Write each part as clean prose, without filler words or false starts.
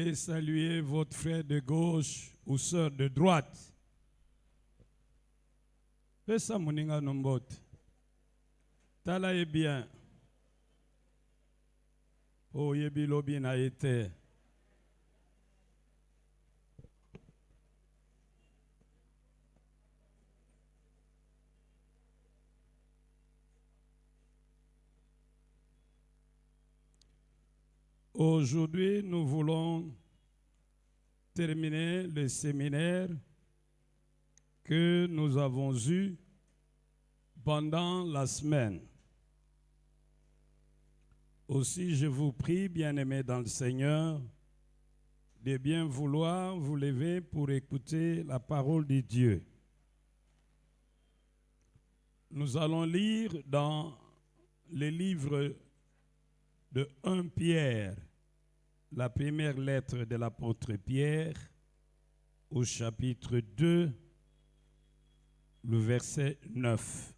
allez saluer votre frère de gauche ou sœur de droite. Fais ça, moninga nombot. Tala est bien. Oh, yebi lobi na été. Aujourd'hui, nous voulons terminer le séminaire que nous avons eu pendant la semaine. Aussi, je vous prie, bien-aimés dans le Seigneur, de bien vouloir vous lever pour écouter la parole de Dieu. Nous allons lire dans le livre de 1 Pierre, la première lettre de l'apôtre Pierre, au chapitre 2, le verset 9.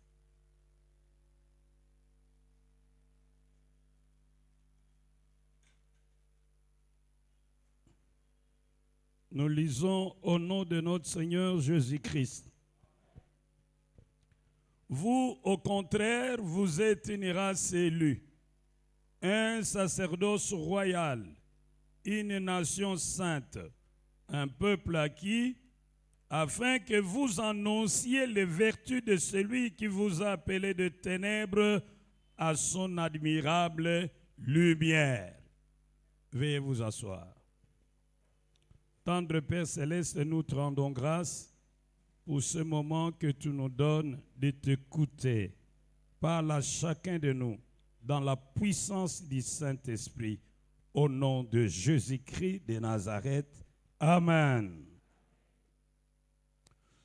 Nous lisons au nom de notre Seigneur Jésus-Christ. Vous, au contraire, vous êtes une race élue, un sacerdoce royal, une nation sainte, un peuple acquis, afin que vous annonciez les vertus de celui qui vous a appelé de ténèbres à son admirable lumière. Veuillez vous asseoir. Tendre Père Céleste, nous te rendons grâce pour ce moment que tu nous donnes de t'écouter. Parle à chacun de nous dans la puissance du Saint-Esprit. Au nom de Jésus-Christ de Nazareth. Amen.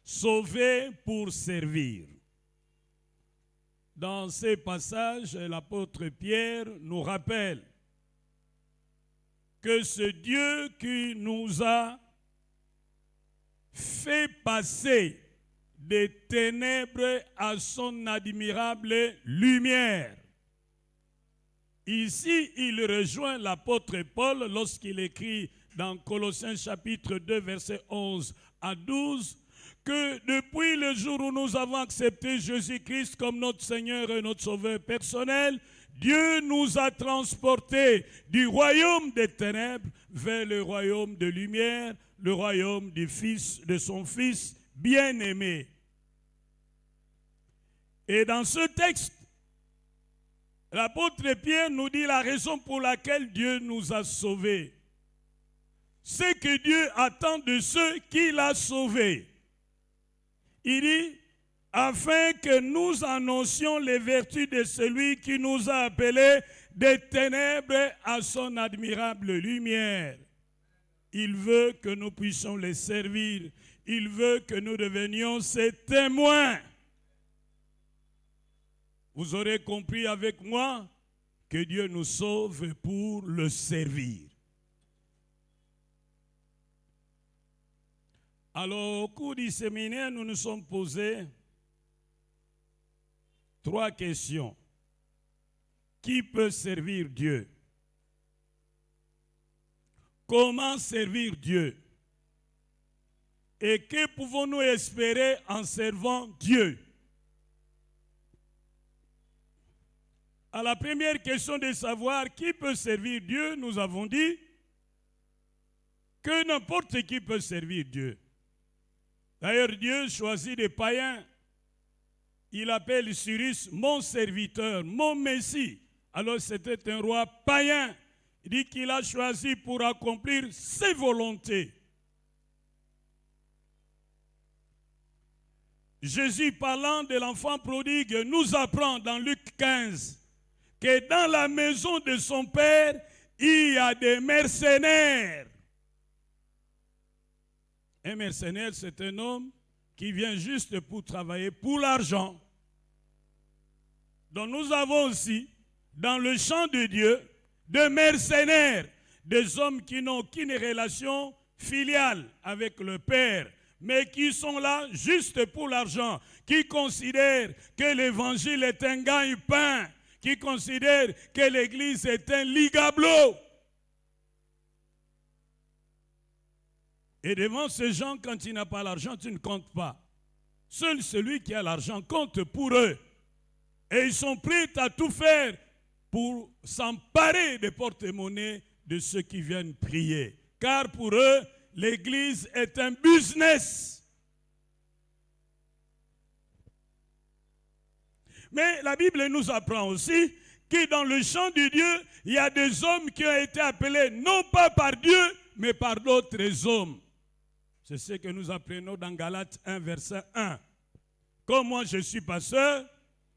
Sauvé pour servir. Dans ces passages, l'apôtre Pierre nous rappelle que ce Dieu qui nous a fait passer des ténèbres à son admirable lumière. Ici, il rejoint l'apôtre Paul lorsqu'il écrit dans Colossiens chapitre 2, versets 11 à 12, que depuis le jour où nous avons accepté Jésus-Christ comme notre Seigneur et notre Sauveur personnel, Dieu nous a transportés du royaume des ténèbres vers le royaume de lumière, le royaume du Fils, de son Fils bien-aimé. Et dans ce texte, l'apôtre Pierre nous dit la raison pour laquelle Dieu nous a sauvés. C'est que Dieu attend de ceux qu'il a sauvés. Il dit, afin que nous annoncions les vertus de celui qui nous a appelés des ténèbres à son admirable lumière. Il veut que nous puissions les servir. Il veut que nous devenions ses témoins. Vous aurez compris avec moi que Dieu nous sauve pour le servir. Alors, au cours du séminaire, nous nous sommes posés 3 questions. Qui peut servir Dieu? Comment servir Dieu? Et que pouvons-nous espérer en servant Dieu? À la première question de savoir qui peut servir Dieu, nous avons dit que n'importe qui peut servir Dieu. D'ailleurs, Dieu choisit des païens. Il appelle Cyrus mon serviteur, mon Messie. Alors c'était un roi païen. Il dit qu'il a choisi pour accomplir ses volontés. Jésus, parlant de l'enfant prodigue, nous apprend dans Luc 15 que dans la maison de son père, il y a des mercenaires. Un mercenaire, c'est un homme qui vient juste pour travailler pour l'argent. Donc nous avons aussi, dans le champ de Dieu, des mercenaires, des hommes qui n'ont aucune relation filiale avec le Père, mais qui sont là juste pour l'argent, qui considèrent que l'évangile est un gagne-pain, qui considèrent que l'église est un ligablo. Et devant ces gens, quand il n'a pas l'argent, tu ne comptes pas. Seul celui qui a l'argent compte pour eux. Et ils sont prêts à tout faire pour s'emparer des porte-monnaies de ceux qui viennent prier. Car pour eux, l'église est un business. Mais la Bible nous apprend aussi que dans le champ de Dieu, il y a des hommes qui ont été appelés non pas par Dieu, mais par d'autres hommes. C'est ce que nous apprenons dans Galates 1, verset 1. Comme moi je suis pasteur,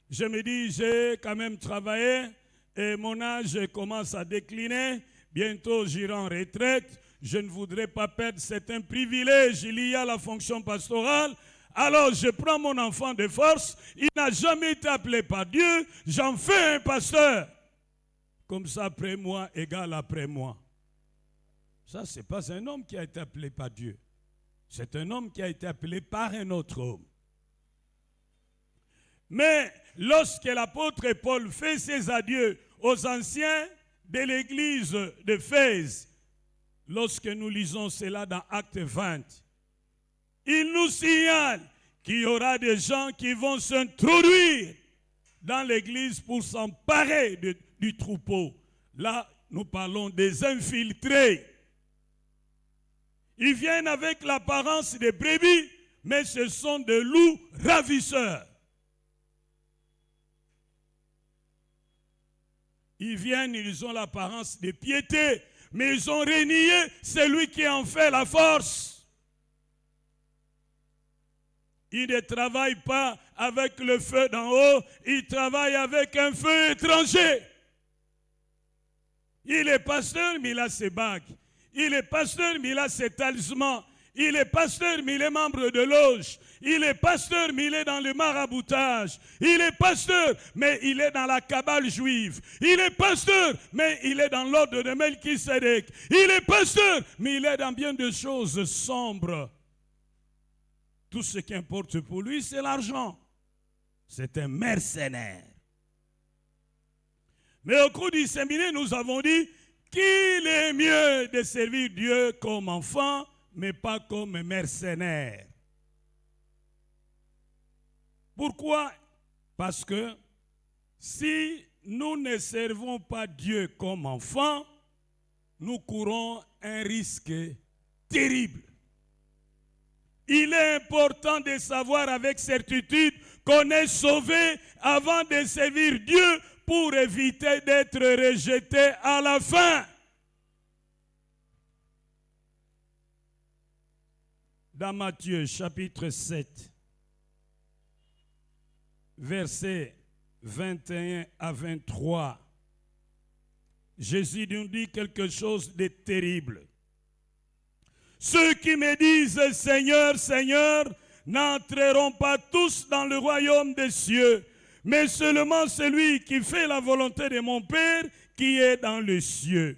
je me dis, j'ai quand même travaillé et mon âge commence à décliner. Bientôt j'irai en retraite. Je ne voudrais pas perdre certains privilèges liés à la fonction pastorale. Alors je prends mon enfant de force. Il n'a jamais été appelé par Dieu. J'en fais un pasteur. Comme ça, après moi égale après moi. Ça, ce n'est pas un homme qui a été appelé par Dieu. C'est un homme qui a été appelé par un autre homme. Mais lorsque l'apôtre Paul fait ses adieux aux anciens de l'église d'Éphèse, lorsque nous lisons cela dans Actes 20, il nous signale qu'il y aura des gens qui vont s'introduire dans l'église pour s'emparer du troupeau. Là, nous parlons des infiltrés. Ils viennent avec l'apparence des brebis, mais ce sont des loups ravisseurs. Ils viennent, ils ont l'apparence de piété, mais ils ont renié celui qui en fait la force. Ils ne travaillent pas avec le feu d'en haut, ils travaillent avec un feu étranger. Il est pasteur, mais il a ses bagues. Il est pasteur, mais il a ses talismans. Il est pasteur, mais il est membre de loge. Il est pasteur, mais il est dans le maraboutage. Il est pasteur, mais il est dans la cabale juive. Il est pasteur, mais il est dans l'ordre de Melchisédek. Il est pasteur, mais il est dans bien de choses sombres. Tout ce qui importe pour lui, c'est l'argent. C'est un mercenaire. Mais au cours du séminaire, nous avons dit qu'il est mieux de servir Dieu comme enfant, mais pas comme mercenaire. Pourquoi? Parce que si nous ne servons pas Dieu comme enfant, nous courons un risque terrible. Il est important de savoir avec certitude qu'on est sauvé avant de servir Dieu pour éviter d'être rejeté à la fin. Dans Matthieu chapitre 7, versets 21 à 23, Jésus nous dit quelque chose de terrible. Ceux qui me disent « Seigneur, Seigneur » n'entreront pas tous dans le royaume des cieux, mais seulement celui qui fait la volonté de mon Père qui est dans les cieux.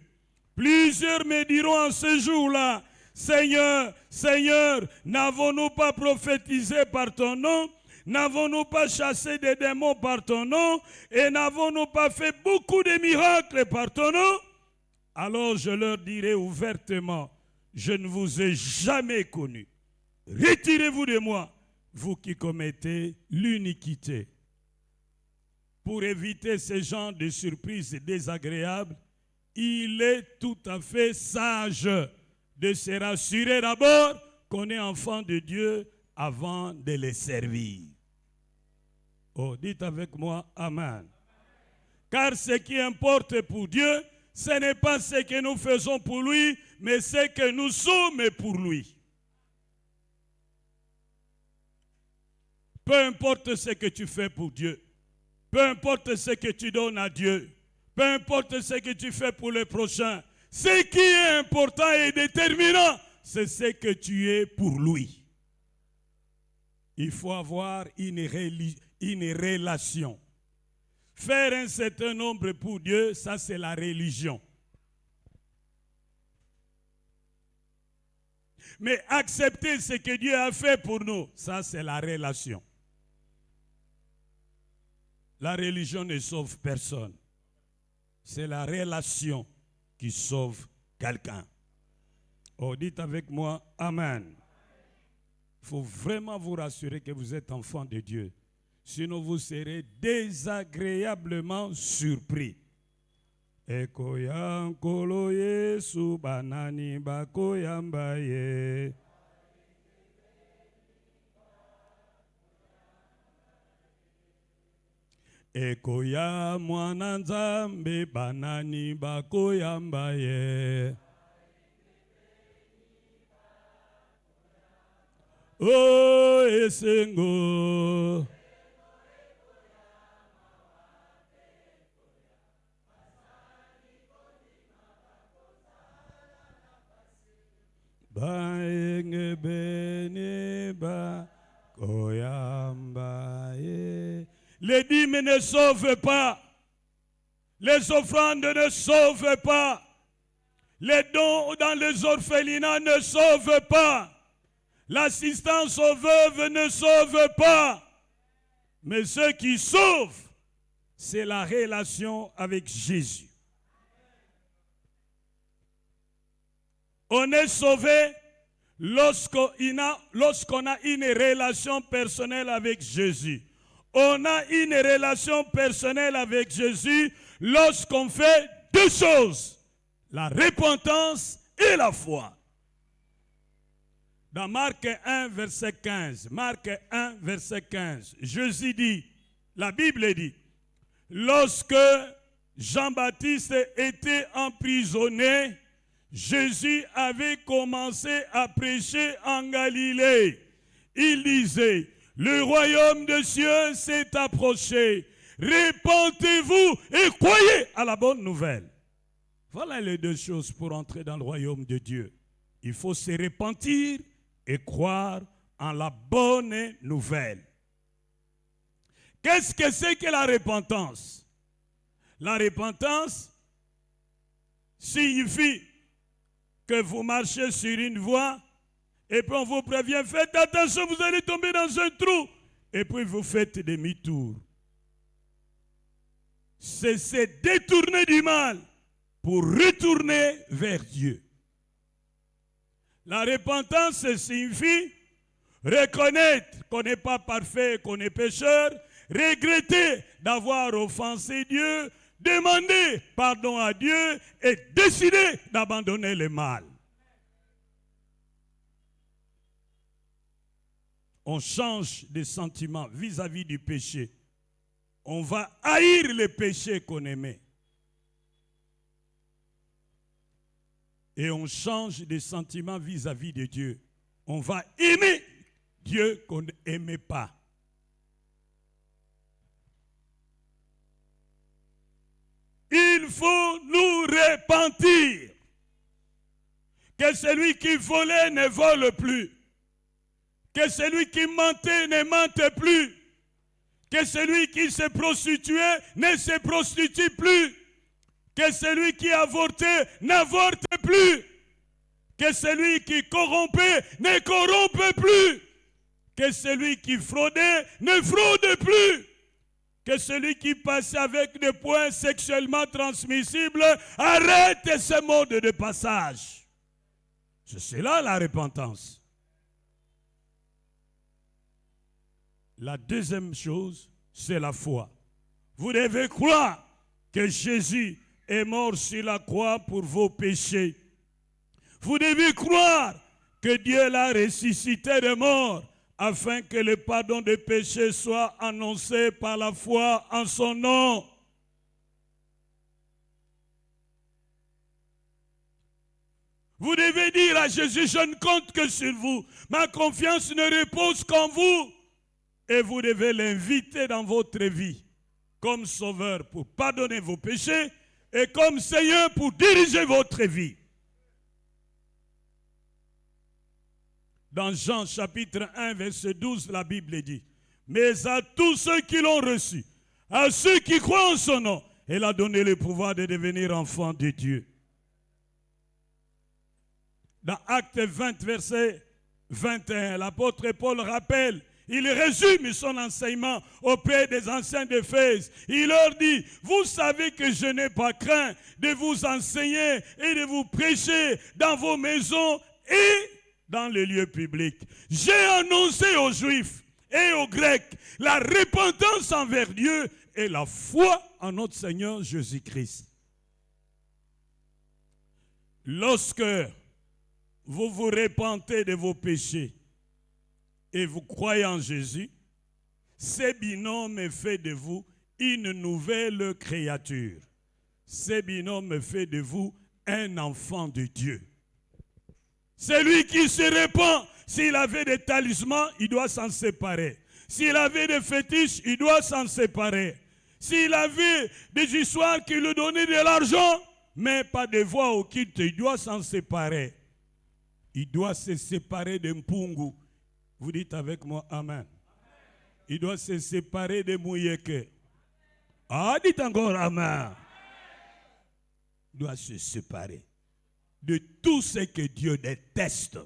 Plusieurs me diront en ce jour-là, Seigneur, Seigneur, n'avons-nous pas prophétisé par ton nom? N'avons-nous pas chassé des démons par ton nom? Et n'avons-nous pas fait beaucoup de miracles par ton nom? Alors je leur dirai ouvertement, je ne vous ai jamais connu. Retirez-vous de moi, vous qui commettez l'iniquité. Pour éviter ce genre de surprises désagréables, il est tout à fait sage de se rassurer d'abord qu'on est enfant de Dieu avant de les servir. Oh, dites avec moi, Amen. Car ce qui importe pour Dieu, ce n'est pas ce que nous faisons pour lui, mais ce que nous sommes pour lui. Peu importe ce que tu fais pour Dieu, peu importe ce que tu donnes à Dieu, peu importe ce que tu fais pour le prochain, ce qui est important et déterminant, c'est ce que tu es pour lui. Il faut avoir une relation. Faire un certain nombre pour Dieu, ça c'est la religion. Mais accepter ce que Dieu a fait pour nous, ça c'est la relation. La religion ne sauve personne. C'est la relation qui sauve quelqu'un. Oh, dites avec moi, Amen. Il faut vraiment vous rassurer que vous êtes enfant de Dieu. Sinon, vous serez désagréablement surpris. Ekoya nkolo Yesu banani bakoyamba ye. Ekoya mwana nzambe banani bakoyamba ye. Oh esengo. Baenge bene bakoyamba ye. Les dîmes ne sauvent pas. Les offrandes ne sauvent pas. Les dons dans les orphelinats ne sauvent pas. L'assistance aux veuves ne sauve pas. Mais ce qui sauve, c'est la relation avec Jésus. On est sauvé lorsqu'on a une relation personnelle avec Jésus. On a une relation personnelle avec Jésus lorsqu'on fait deux choses, la repentance et la foi. Dans Marc 1, verset 15, Marc 1, verset 15, Jésus dit, la Bible dit, lorsque Jean-Baptiste était emprisonné, Jésus avait commencé à prêcher en Galilée. Il disait, le royaume de Dieu s'est approché. Répentez-vous et croyez à la bonne nouvelle. Voilà les deux choses pour entrer dans le royaume de Dieu. Il faut se repentir et croire en la bonne nouvelle. Qu'est-ce que c'est que la repentance? La repentance signifie que vous marchez sur une voie et puis on vous prévient, faites attention, vous allez tomber dans un trou. Et puis vous faites demi-tour. C'est se détourner du mal pour retourner vers Dieu. La repentance signifie reconnaître qu'on n'est pas parfait, qu'on est pécheur, regretter d'avoir offensé Dieu, demander pardon à Dieu et décider d'abandonner le mal. On change de sentiment vis-à-vis du péché. On va haïr le péché qu'on aimait. Et on change de sentiment vis-à-vis de Dieu. On va aimer Dieu qu'on n'aimait pas. Il faut nous repentir. Que celui qui volait ne vole plus. Que celui qui mentait ne mente plus. Que celui qui se prostituait ne se prostitue plus. Que celui qui avortait n'avorte plus. Que celui qui corrompait ne corrompe plus. Que celui qui fraudait ne fraude plus. Que celui qui passait avec des points sexuellement transmissibles arrête ce mode de passage. C'est cela la repentance. La deuxième chose, c'est la foi. Vous devez croire que Jésus est mort sur la croix pour vos péchés. Vous devez croire que Dieu l'a ressuscité de mort afin que le pardon des péchés soit annoncé par la foi en son nom. Vous devez dire à Jésus, je ne compte que sur vous. Ma confiance ne repose qu'en vous. Et vous devez l'inviter dans votre vie comme sauveur pour pardonner vos péchés et comme Seigneur pour diriger votre vie. Dans Jean chapitre 1 verset 12, la Bible dit, mais à tous ceux qui l'ont reçu, à ceux qui croient en son nom, elle a donné le pouvoir de devenir enfants de Dieu. Dans Actes 20 verset 21, l'apôtre Paul rappelle, il résume son enseignement auprès des anciens d'Éphèse. Il leur dit, vous savez que je n'ai pas craint de vous enseigner et de vous prêcher dans vos maisons et dans les lieux publics. J'ai annoncé aux Juifs et aux Grecs la repentance envers Dieu et la foi en notre Seigneur Jésus-Christ. Lorsque vous vous repentez de vos péchés et vous croyez en Jésus, ce binôme fait de vous une nouvelle créature. Ce binôme fait de vous un enfant de Dieu. Celui qui se répand, s'il avait des talismans, il doit s'en séparer. S'il avait des fétiches, il doit s'en séparer. S'il avait des histoires qui lui donnaient de l'argent, mais pas de voix au culte, il doit s'en séparer. Il doit se séparer de Mpungu. Vous dites avec moi, Amen. Il doit se séparer de Mouyeke. Ah, dites encore Amen. Il doit se séparer de tout ce que Dieu déteste.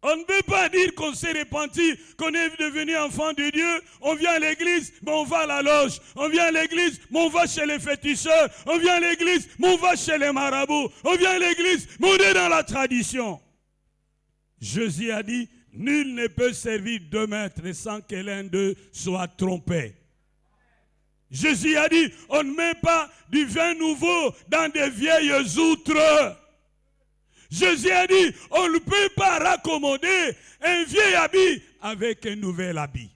On ne peut pas dire qu'on s'est repenti, qu'on est devenu enfant de Dieu. On vient à l'église, mais on va à la loge. On vient à l'église, mais on va chez les féticheurs. On vient à l'église, mais on va chez les marabouts. On vient à l'église, mais on est dans la tradition. Jésus a dit, nul ne peut servir deux maîtres sans que l'un d'eux soit trompé. Jésus a dit, on ne met pas du vin nouveau dans des vieilles outres. Jésus a dit, on ne peut pas raccommoder un vieil habit avec un nouvel habit.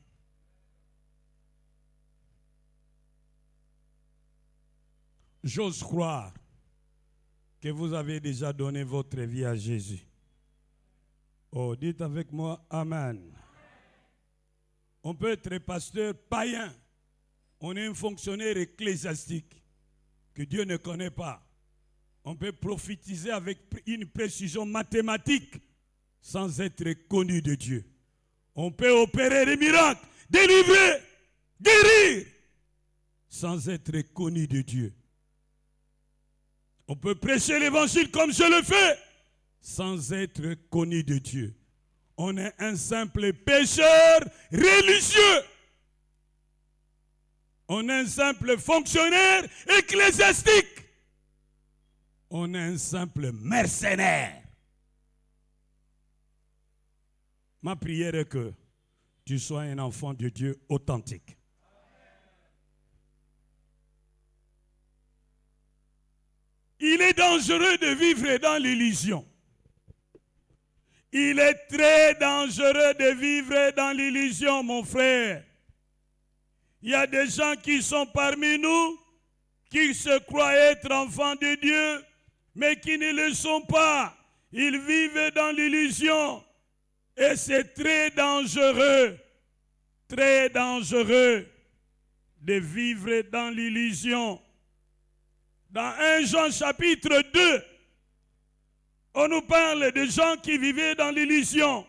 J'ose croire que vous avez déjà donné votre vie à Jésus. Oh, dites avec moi, Amen. On peut être pasteur païen. On est un fonctionnaire ecclésiastique que Dieu ne connaît pas. On peut prophétiser avec une précision mathématique sans être connu de Dieu. On peut opérer des miracles, délivrer, guérir sans être connu de Dieu. On peut prêcher l'évangile comme je le fais sans être connu de Dieu. On est un simple pécheur religieux. On est un simple fonctionnaire ecclésiastique. On est un simple mercenaire. Ma prière est que tu sois un enfant de Dieu authentique. Il est dangereux de vivre dans l'illusion. Il est très dangereux de vivre dans l'illusion, mon frère. Il y a des gens qui sont parmi nous, qui se croient être enfants de Dieu, mais qui ne le sont pas. Ils vivent dans l'illusion. Et c'est très dangereux de vivre dans l'illusion. Dans 1 Jean chapitre 2, on nous parle de gens qui vivaient dans l'illusion.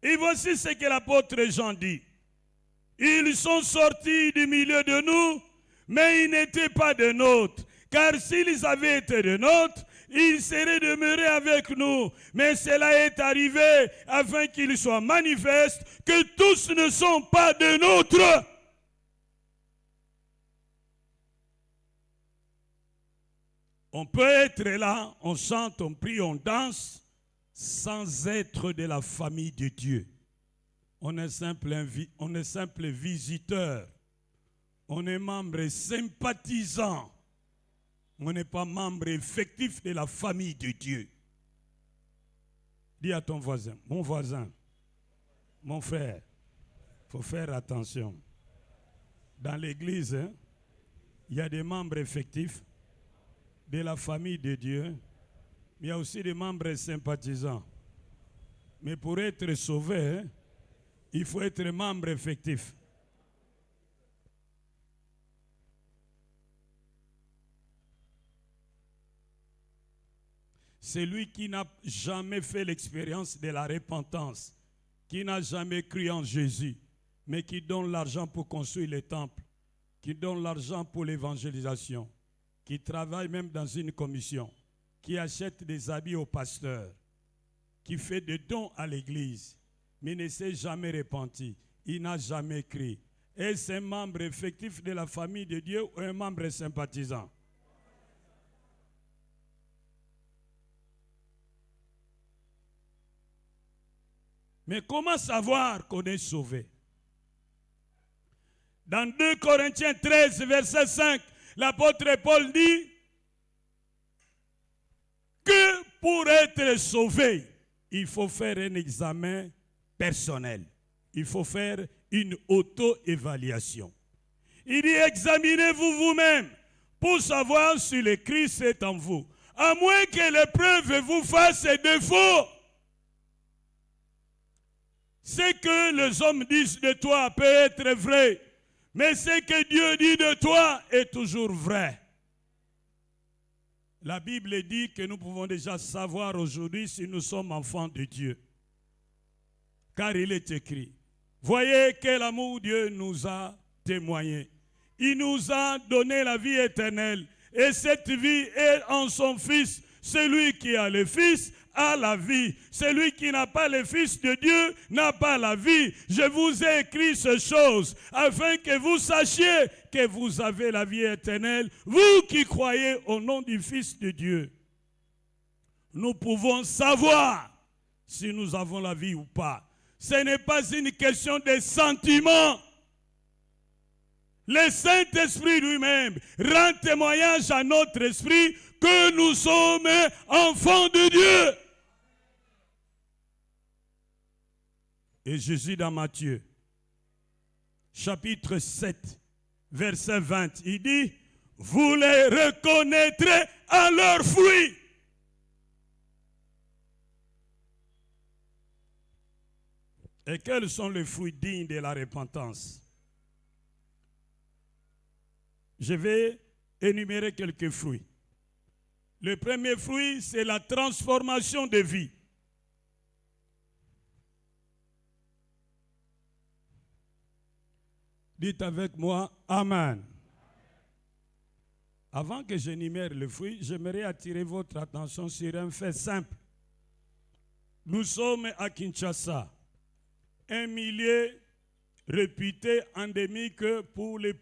Et voici ce que l'apôtre Jean dit. Ils sont sortis du milieu de nous, mais ils n'étaient pas de nôtres. Car s'ils avaient été de nôtres, ils seraient demeurés avec nous. Mais cela est arrivé afin qu'il soit manifeste que tous ne sont pas de nôtres. On peut être là, on chante, on prie, on danse, sans être de la famille de Dieu. On est simple visiteur. On est membre sympathisant. On n'est pas membre effectif de la famille de Dieu. Dis à ton voisin, mon frère, il faut faire attention. Dans l'église, il y a des membres effectifs de la famille de Dieu, mais il y a aussi des membres sympathisants. Mais pour être sauvé, il faut être membre effectif. Celui qui n'a jamais fait l'expérience de la repentance, qui n'a jamais cru en Jésus, mais qui donne l'argent pour construire les temples, qui donne l'argent pour l'évangélisation, qui travaille même dans une commission, qui achète des habits aux pasteurs, qui fait des dons à l'église, mais ne s'est jamais repenti, il n'a jamais cru. Est-ce un membre effectif de la famille de Dieu ou un membre sympathisant? Mais comment savoir qu'on est sauvé? Dans 2 Corinthiens 13, verset 5, l'apôtre Paul dit que pour être sauvé, il faut faire un examen personnel. Il faut faire une auto-évaluation. Il dit, examinez-vous vous-même pour savoir si le Christ est en vous. À moins que l'épreuve vous fasse défaut. Ce que les hommes disent de toi peut être vrai, mais ce que Dieu dit de toi est toujours vrai. La Bible dit que nous pouvons déjà savoir aujourd'hui si nous sommes enfants de Dieu. Car il est écrit, voyez quel amour Dieu nous a témoigné. Il nous a donné la vie éternelle. Et cette vie est en son Fils. Celui qui a le Fils a la vie. Celui qui n'a pas le Fils de Dieu n'a pas la vie. Je vous ai écrit ces choses afin que vous sachiez que vous avez la vie éternelle, vous qui croyez au nom du Fils de Dieu. Nous pouvons savoir si nous avons la vie ou pas. Ce n'est pas une question de sentiment. Le Saint-Esprit lui-même rend témoignage à notre esprit que nous sommes enfants de Dieu. Et Jésus dans Matthieu, chapitre 7, verset 20, il dit, vous les reconnaîtrez à leurs fruits. Et quels sont les fruits dignes de la repentance? Je vais énumérer quelques fruits. Le premier fruit, c'est la transformation de vie. Dites avec moi, Amen. Avant que j'énumère le fruit, j'aimerais attirer votre attention sur un fait simple. Nous sommes à Kinshasa, un milieu réputé endémique pour le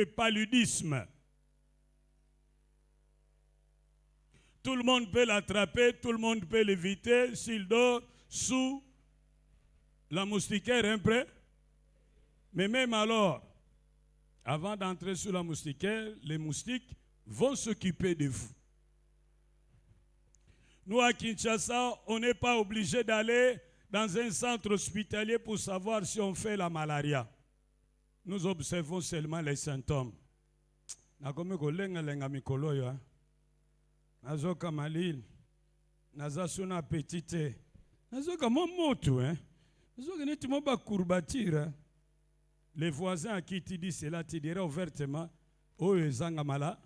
paludisme. Tout le monde peut l'attraper, tout le monde peut l'éviter s'il dort sous la moustiquaire un peu. Mais même alors, avant d'entrer sous la moustiquaire, les moustiques vont s'occuper de vous. Nous, à Kinshasa, on n'est pas obligé d'aller dans un centre hospitalier pour savoir si on fait la malaria. Nous observons seulement les symptômes. Nazoka malil, nazasuna petite, nazoka momotu, nazoka netimoba courbature. Les voisins à qui tu dis cela, tu dirais ouvertement, oh zangamala.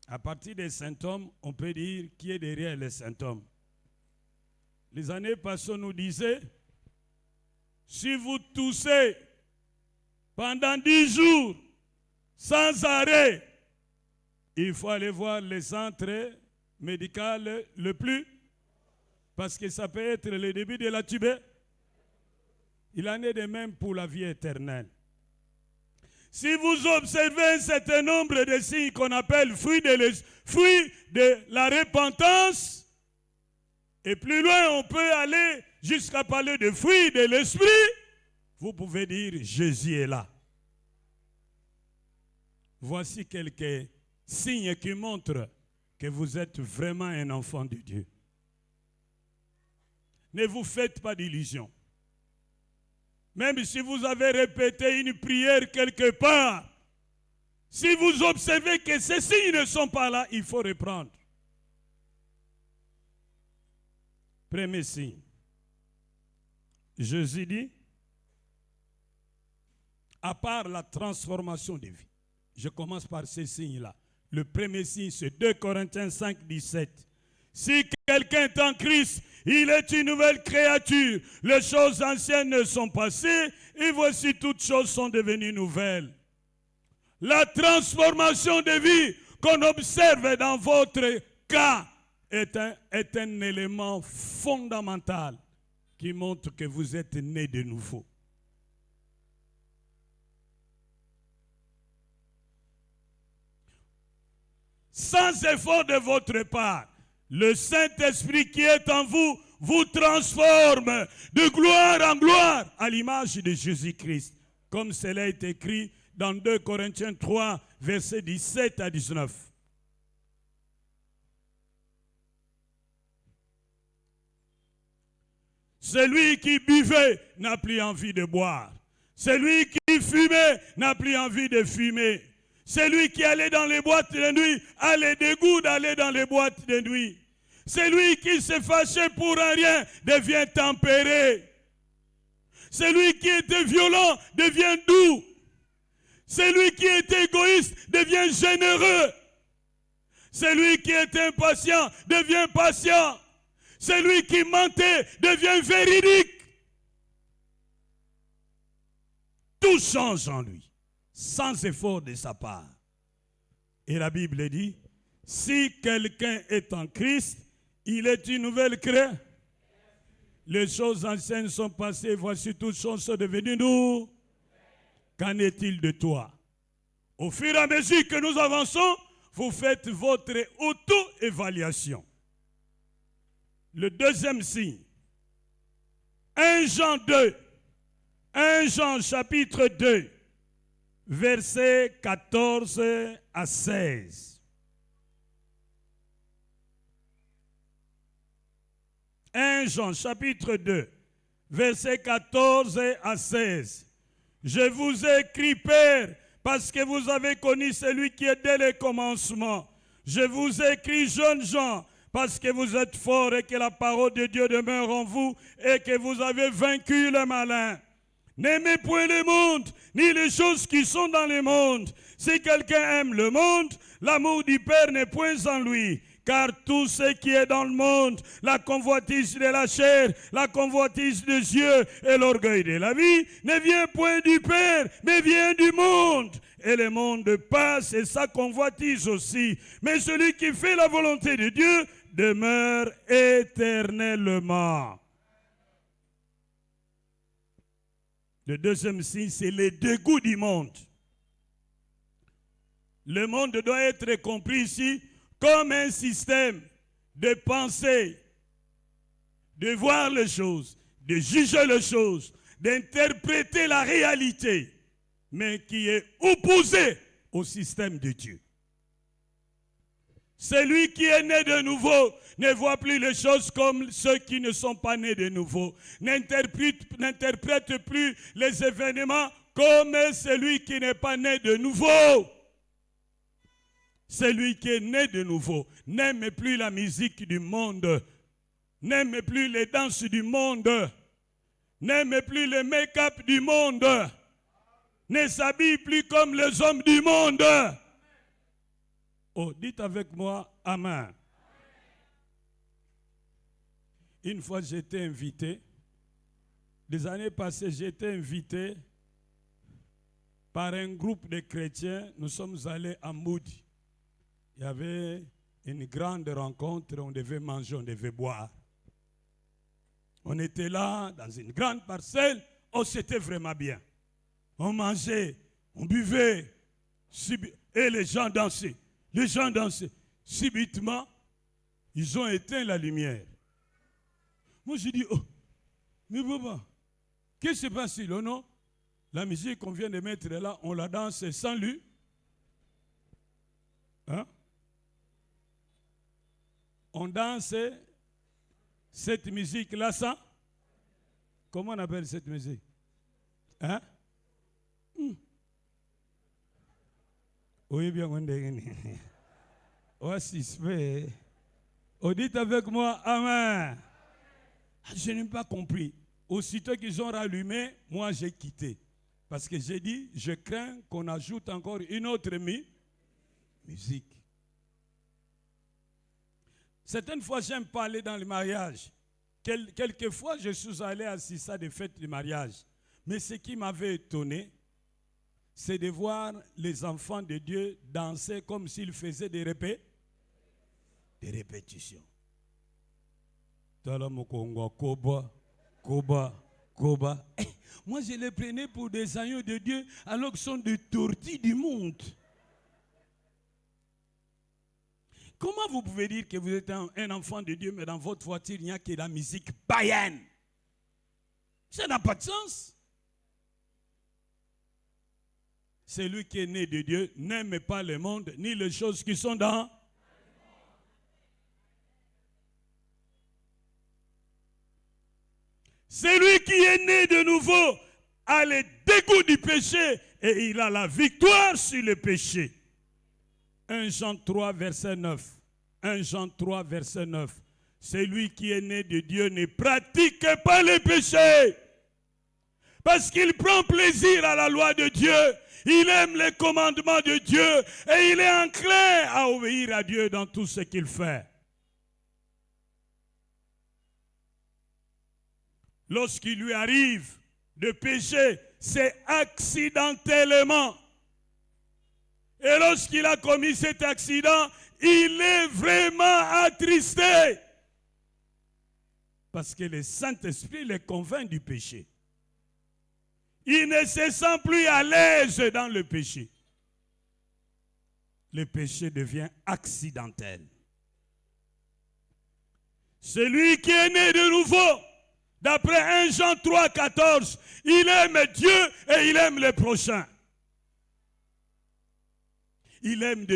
À partir des symptômes, on peut dire qui est derrière les symptômes. Les années passées, on nous disait, si vous toussez pendant 10 jours, sans arrêt, il faut aller voir le centre médical le plus, parce que ça peut être le début de la tuberculose. Il en est de même pour la vie éternelle. Si vous observez un certain nombre de signes qu'on appelle fruits de la repentance, et plus loin on peut aller jusqu'à parler de fruits de l'esprit, vous pouvez dire Jésus est là. Voici quelques signes qui montrent que vous êtes vraiment un enfant de Dieu. Ne vous faites pas d'illusions. Même si vous avez répété une prière quelque part, si vous observez que ces signes ne sont pas là, il faut reprendre. Premier signe. Jésus dit, à part la transformation de vie, je commence par ces signes-là. Le premier signe, c'est 2 Corinthiens 5, 17. Si quelqu'un est en Christ, il est une nouvelle créature. Les choses anciennes sont passées et voici toutes choses sont devenues nouvelles. La transformation de vie qu'on observe dans votre cas est un élément fondamental qui montre que vous êtes né de nouveau. Sans effort de votre part, Le Saint-Esprit qui est en vous, vous transforme de gloire en gloire à l'image de Jésus-Christ. Comme cela est écrit dans 2 Corinthiens 3, versets 17 à 19. Celui qui buvait n'a plus envie de boire. Celui qui fumait n'a plus envie de fumer. Celui qui allait dans les boîtes de nuit a le dégoût d'aller dans les boîtes de nuit. Celui qui se fâchait pour un rien devient tempéré. Celui qui était violent devient doux. Celui qui était égoïste devient généreux. Celui qui était impatient devient patient. Celui qui mentait devient véridique. Tout change en lui, sans effort de sa part. Et la Bible dit, si quelqu'un est en Christ, il est une nouvelle créature. Les choses anciennes sont passées, voici toutes choses sont devenues nouvelles. Qu'en est-il de toi? Au fur et à mesure que nous avançons, vous faites votre auto-évaluation. Le deuxième signe, 1 Jean 2, 1 Jean chapitre 2, versets 14 à 16. 1 Jean chapitre 2, versets 14 à 16. Je vous ai écrit, Père, parce que vous avez connu celui qui est dès le commencement. Je vous ai écrit, jeunes gens, parce que vous êtes forts et que la parole de Dieu demeure en vous et que vous avez vaincu le malin. N'aimez point le monde, ni les choses qui sont dans le monde. Si quelqu'un aime le monde, l'amour du Père n'est point en lui. Car tout ce qui est dans le monde, la convoitise de la chair, la convoitise des yeux et l'orgueil de la vie, ne vient point du Père, mais vient du monde. Et le monde passe et sa convoitise aussi. Mais celui qui fait la volonté de Dieu demeure éternellement. Le deuxième signe, c'est le dégoût du monde. Le monde doit être compris ici comme un système de pensée, de voir les choses, de juger les choses, d'interpréter la réalité, mais qui est opposé au système de Dieu. Celui qui est né de nouveau ne voit plus les choses comme ceux qui ne sont pas nés de nouveau. N'interprète plus les événements comme celui qui n'est pas né de nouveau. Celui qui est né de nouveau n'aime plus la musique du monde, n'aime plus les danses du monde, n'aime plus le make-up du monde, ne s'habille plus comme les hommes du monde. Oh, dites avec moi, Amen. Une fois j'étais invité, des années passées, j'étais invité par un groupe de chrétiens. Nous sommes allés à Moody. Il y avait une grande rencontre, on devait manger, on devait boire. On était là, dans une grande parcelle, oh, c'était vraiment bien. On mangeait, on buvait, et les gens dansaient. Les gens dansaient. Subitement, ils ont éteint la lumière. Moi, je dis, oh, mais papa, qu'est-ce qui s'est passé là, non? La musique qu'on vient de mettre là, on la danse sans lui. Hein? On danse cette musique-là sans. Comment on appelle cette musique? Hein? Oui, bien, on dit. Voici ce fait. Oh, dites avec moi, Amen. Je n'ai pas compris. Aussitôt qu'ils ont rallumé, moi j'ai quitté. Parce que j'ai dit, je crains qu'on ajoute encore une autre musique. Certaines fois, j'aime pas aller dans le mariage. Quelquefois, je suis allé assister à des fêtes de mariage. Mais ce qui m'avait étonné, c'est de voir les enfants de Dieu danser comme s'ils faisaient des répétitions. Moi, je les prenais pour des agneaux de Dieu alors qu'ils sont des tortilles du monde. Comment vous pouvez dire que vous êtes un enfant de Dieu, mais dans votre voiture, il n'y a que la musique païenne? Ça n'a pas de sens. Celui qui est né de Dieu n'aime pas le monde, ni les choses qui sont dans. Celui qui est né de nouveau a le dégoût du péché et il a la victoire sur le péché. 1 Jean 3, verset 9. 1 Jean 3, verset 9. Celui qui est né de Dieu ne pratique pas le péché. Parce qu'il prend plaisir à la loi de Dieu. Il aime les commandements de Dieu. Et il est enclin à obéir à Dieu dans tout ce qu'il fait. Lorsqu'il lui arrive de pécher, c'est accidentellement. Et lorsqu'il a commis cet accident, il est vraiment attristé. Parce que le Saint-Esprit le convainc du péché. Il ne se sent plus à l'aise dans le péché. Le péché devient accidentel. Celui qui est né de nouveau, d'après 1 Jean 3, 14, il aime Dieu et il aime le prochain. Il aime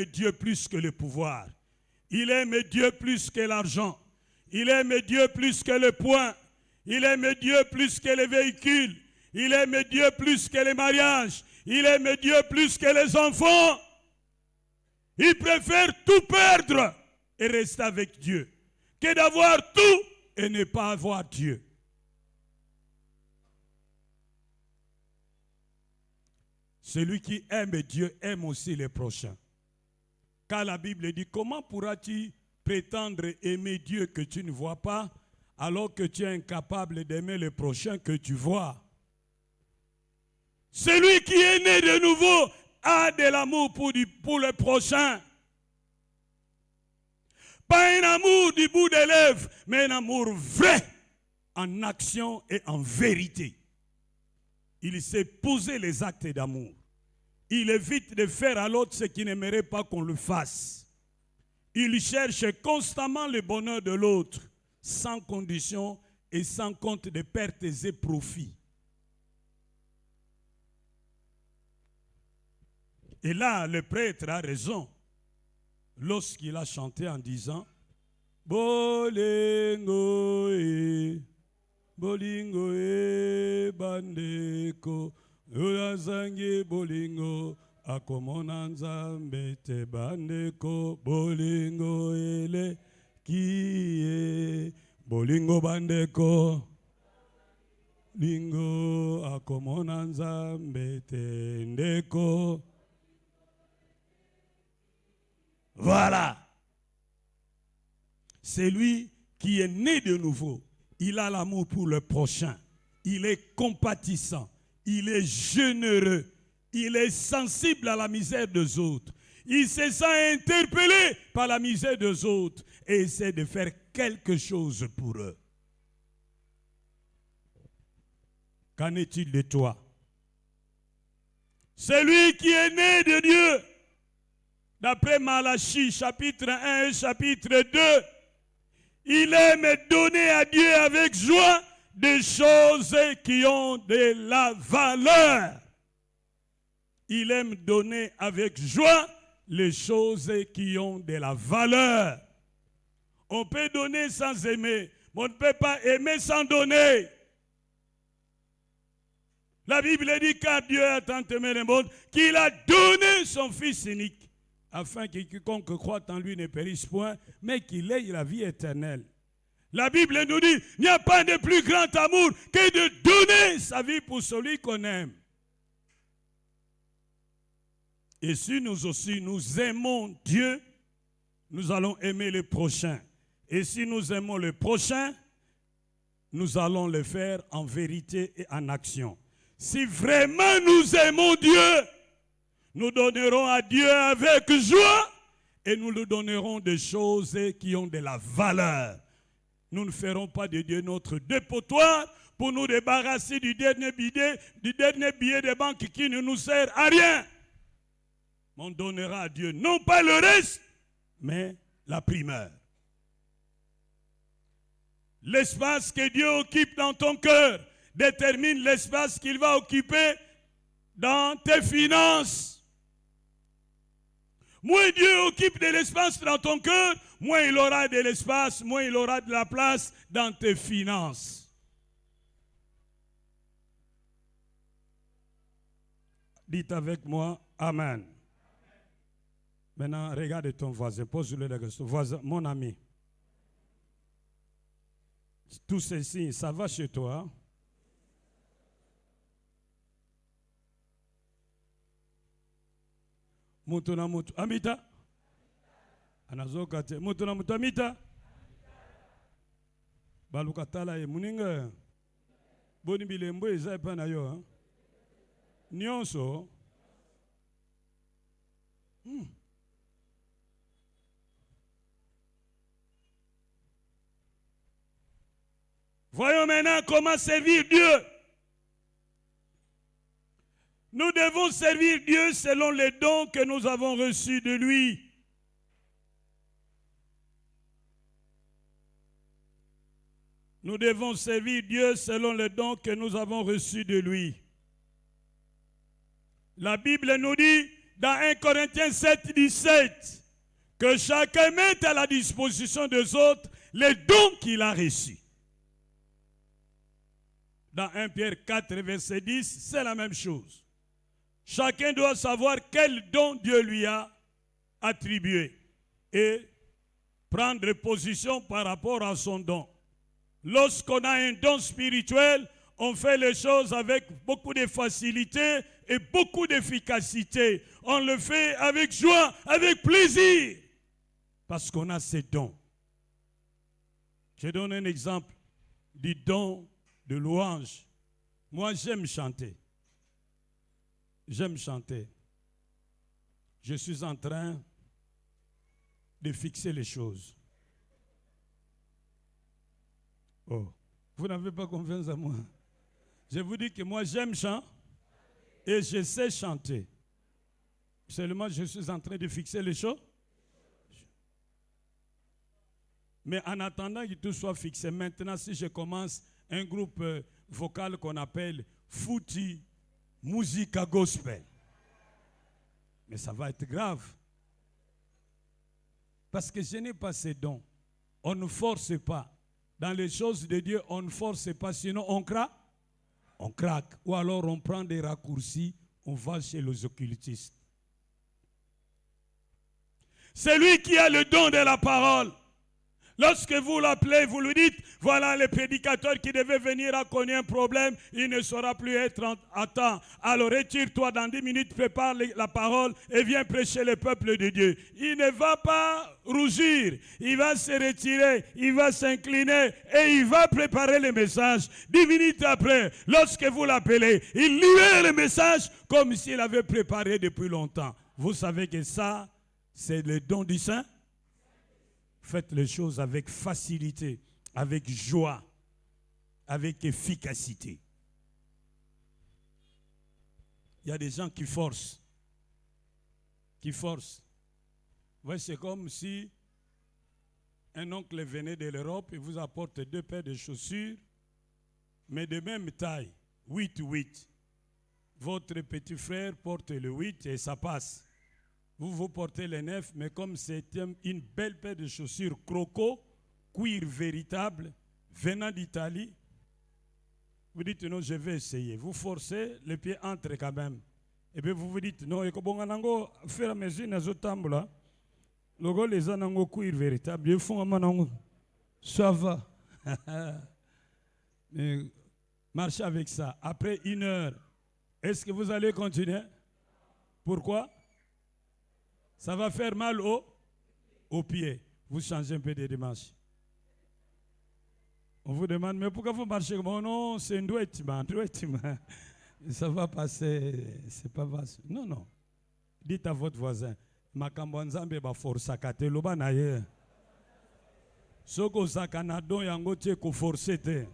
Dieu plus que le pouvoir. Il aime Dieu plus que l'argent. Il aime Dieu plus que le poing. Il aime Dieu plus que les véhicules. Il aime Dieu plus que les mariages. Il aime Dieu plus que les enfants. Il préfère tout perdre et rester avec Dieu que d'avoir tout et ne pas avoir Dieu. Celui qui aime Dieu aime aussi les prochains. Car la Bible dit, comment pourras-tu prétendre aimer Dieu que tu ne vois pas, alors que tu es incapable d'aimer le prochain que tu vois? Celui qui est né de nouveau a de l'amour pour le prochain. Pas un amour du bout des lèvres, mais un amour vrai, en action et en vérité. Il sait poser les actes d'amour. Il évite de faire à l'autre ce qu'il n'aimerait pas qu'on le fasse. Il cherche constamment le bonheur de l'autre, sans condition et sans compte de pertes et profits. Et là, le prêtre a raison lorsqu'il a chanté en disant Bolingo e bandeko Urazangi bolingo akomona nzambe te bandeko bolingo ele kie bolingo bandeko lingo akomona nzambe te ndeko. Voilà. C'est lui qui est né de nouveau. Il a l'amour pour le prochain. Il est compatissant. Il est généreux. Il est sensible à la misère des autres. Il se sent interpellé par la misère des autres et essaie de faire quelque chose pour eux. Qu'en est-il de toi? Celui qui est né de Dieu, d'après Malachie, chapitre 1 et chapitre 2, il aime donner à Dieu avec joie des choses qui ont de la valeur. Il aime donner avec joie les choses qui ont de la valeur. On peut donner sans aimer, mais on ne peut pas aimer sans donner. La Bible dit, car Dieu a tant aimé le monde qu'il a donné son Fils unique, afin que quiconque croit en lui ne périsse point, mais qu'il ait la vie éternelle. La Bible nous dit, il n'y a pas de plus grand amour que de donner sa vie pour celui qu'on aime. Et si nous aussi, nous aimons Dieu, nous allons aimer le prochain. Et si nous aimons le prochain, nous allons le faire en vérité et en action. Si vraiment nous aimons Dieu, nous donnerons à Dieu avec joie et nous lui donnerons des choses qui ont de la valeur. Nous ne ferons pas de Dieu notre dépotoir pour nous débarrasser du dernier billet de banque qui ne nous sert à rien. On donnera à Dieu non pas le reste, mais la primeur. L'espace que Dieu occupe dans ton cœur détermine l'espace qu'il va occuper dans tes finances. Moins Dieu occupe de l'espace dans ton cœur, moins il aura de l'espace, moins il aura de la place dans tes finances. Dites avec moi, Amen. Maintenant, regarde ton voisin, pose-le la question. Voisin, mon ami. Tous ces signes, ça va chez toi? Mutuna mutu amita? Anazoka te. Mutuna mutu amita? Balukatala e muninga. Boni bilembo eza epa na yo. Nyonso. Voyons maintenant comment servir Dieu. Nous devons servir Dieu selon les dons que nous avons reçus de lui. Nous devons servir Dieu selon les dons que nous avons reçus de lui. La Bible nous dit dans 1 Corinthiens 7, 17 que chacun mette à la disposition des autres les dons qu'il a reçus. Dans 1 Pierre 4, verset 10, c'est la même chose. Chacun doit savoir quel don Dieu lui a attribué et prendre position par rapport à son don. Lorsqu'on a un don spirituel, on fait les choses avec beaucoup de facilité et beaucoup d'efficacité. On le fait avec joie, avec plaisir, parce qu'on a ces dons. Je donne un exemple du don de louange. Moi, j'aime chanter. J'aime chanter. Je suis en train de fixer les choses. Oh, vous n'avez pas confiance en moi. Je vous dis que moi, j'aime chanter et je sais chanter. Seulement, je suis en train de fixer les choses. Mais en attendant que tout soit fixé, maintenant, si je commence un groupe vocal qu'on appelle Fouti Musica Gospel. Mais ça va être grave. Parce que je n'ai pas ces dons. On ne force pas. Dans les choses de Dieu, on ne force pas. Sinon, on craque. On craque. Ou alors, on prend des raccourcis. On va chez les occultistes. C'est lui qui a le don de la parole. Lorsque vous l'appelez, vous lui dites, voilà le prédicateur qui devait venir a connu un problème, il ne saura plus être à temps. Alors retire-toi dans 10 minutes, prépare la parole et viens prêcher le peuple de Dieu. Il ne va pas rougir, il va se retirer, il va s'incliner et il va préparer le message. 10 minutes après, lorsque vous l'appelez, il lirait le message comme s'il avait préparé depuis longtemps. Vous savez que ça, c'est le don du Saint. Faites les choses avec facilité, avec joie, avec efficacité. Il y a des gens qui forcent. Qui forcent. Ouais, c'est comme si un oncle venait de l'Europe et vous apporte 2 paires de chaussures, mais de même taille, 8-8. Votre petit frère porte le 8 et ça passe. Vous portez les 9, mais comme c'est une belle paire de chaussures croco, cuir véritable, venant d'Italie, vous dites non, je vais essayer. Vous forcez, les pieds entrent quand même. Et puis vous vous dites non, et que faire à mesure, les autres là, les anango cuir véritable, ils font un ça va. Mais marchez avec ça. Après 1 heure, est-ce que vous allez continuer? Pourquoi? Ça va faire mal aux pieds. Vous changez un peu de démarche. On vous demande, mais pourquoi vous marchez comme non, c'est un douette. Ça va passer, c'est pas facile. Non, non. Dites à votre voisin, makambo nzambe ba força kate loba na ye. Soko sakanado yango tie ko forcer te.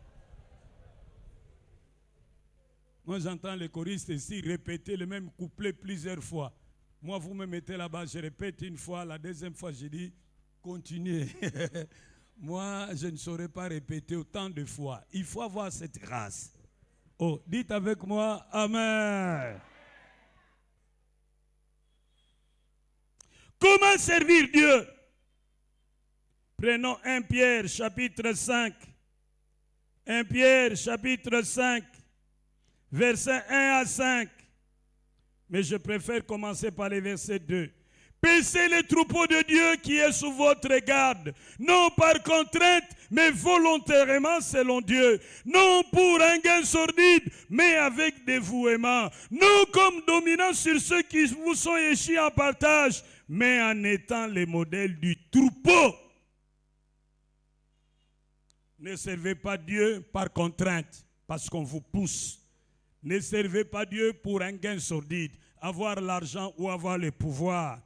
Moi j'entends les choristes ici répéter le même couplet plusieurs fois. Moi, vous me mettez là-bas, je répète une fois, la deuxième fois, je dis, continuez. Moi, je ne saurais pas répéter autant de fois. Il faut avoir cette grâce. Oh, dites avec moi, Amen. Comment servir Dieu? Prenons 1 Pierre chapitre 5. 1 Pierre chapitre 5, versets 1 à 5. Mais je préfère commencer par les versets 2. Paissez les troupeaux de Dieu qui est sous votre garde, non par contrainte, mais volontairement selon Dieu, non pour un gain sordide, mais avec dévouement, non comme dominant sur ceux qui vous sont échus en partage, mais en étant les modèles du troupeau. Ne servez pas Dieu par contrainte, parce qu'on vous pousse. Ne servez pas Dieu pour un gain sordide, avoir l'argent ou avoir le pouvoir.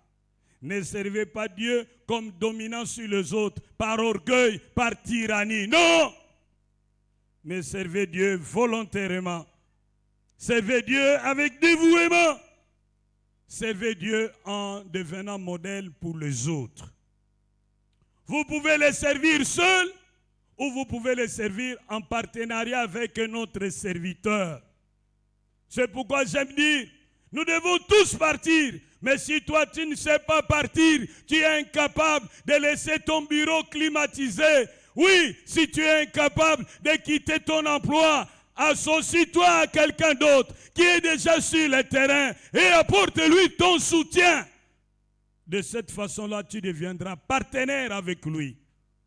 Ne servez pas Dieu comme dominant sur les autres, par orgueil, par tyrannie. Non! Mais servez Dieu volontairement. Servez Dieu avec dévouement. Servez Dieu en devenant modèle pour les autres. Vous pouvez les servir seuls ou vous pouvez les servir en partenariat avec un autre serviteur. C'est pourquoi j'aime dire, nous devons tous partir. Mais si toi tu ne sais pas partir, tu es incapable de laisser ton bureau climatisé. Oui, si tu es incapable de quitter ton emploi, associe-toi à quelqu'un d'autre qui est déjà sur le terrain et apporte-lui ton soutien. De cette façon-là, tu deviendras partenaire avec lui,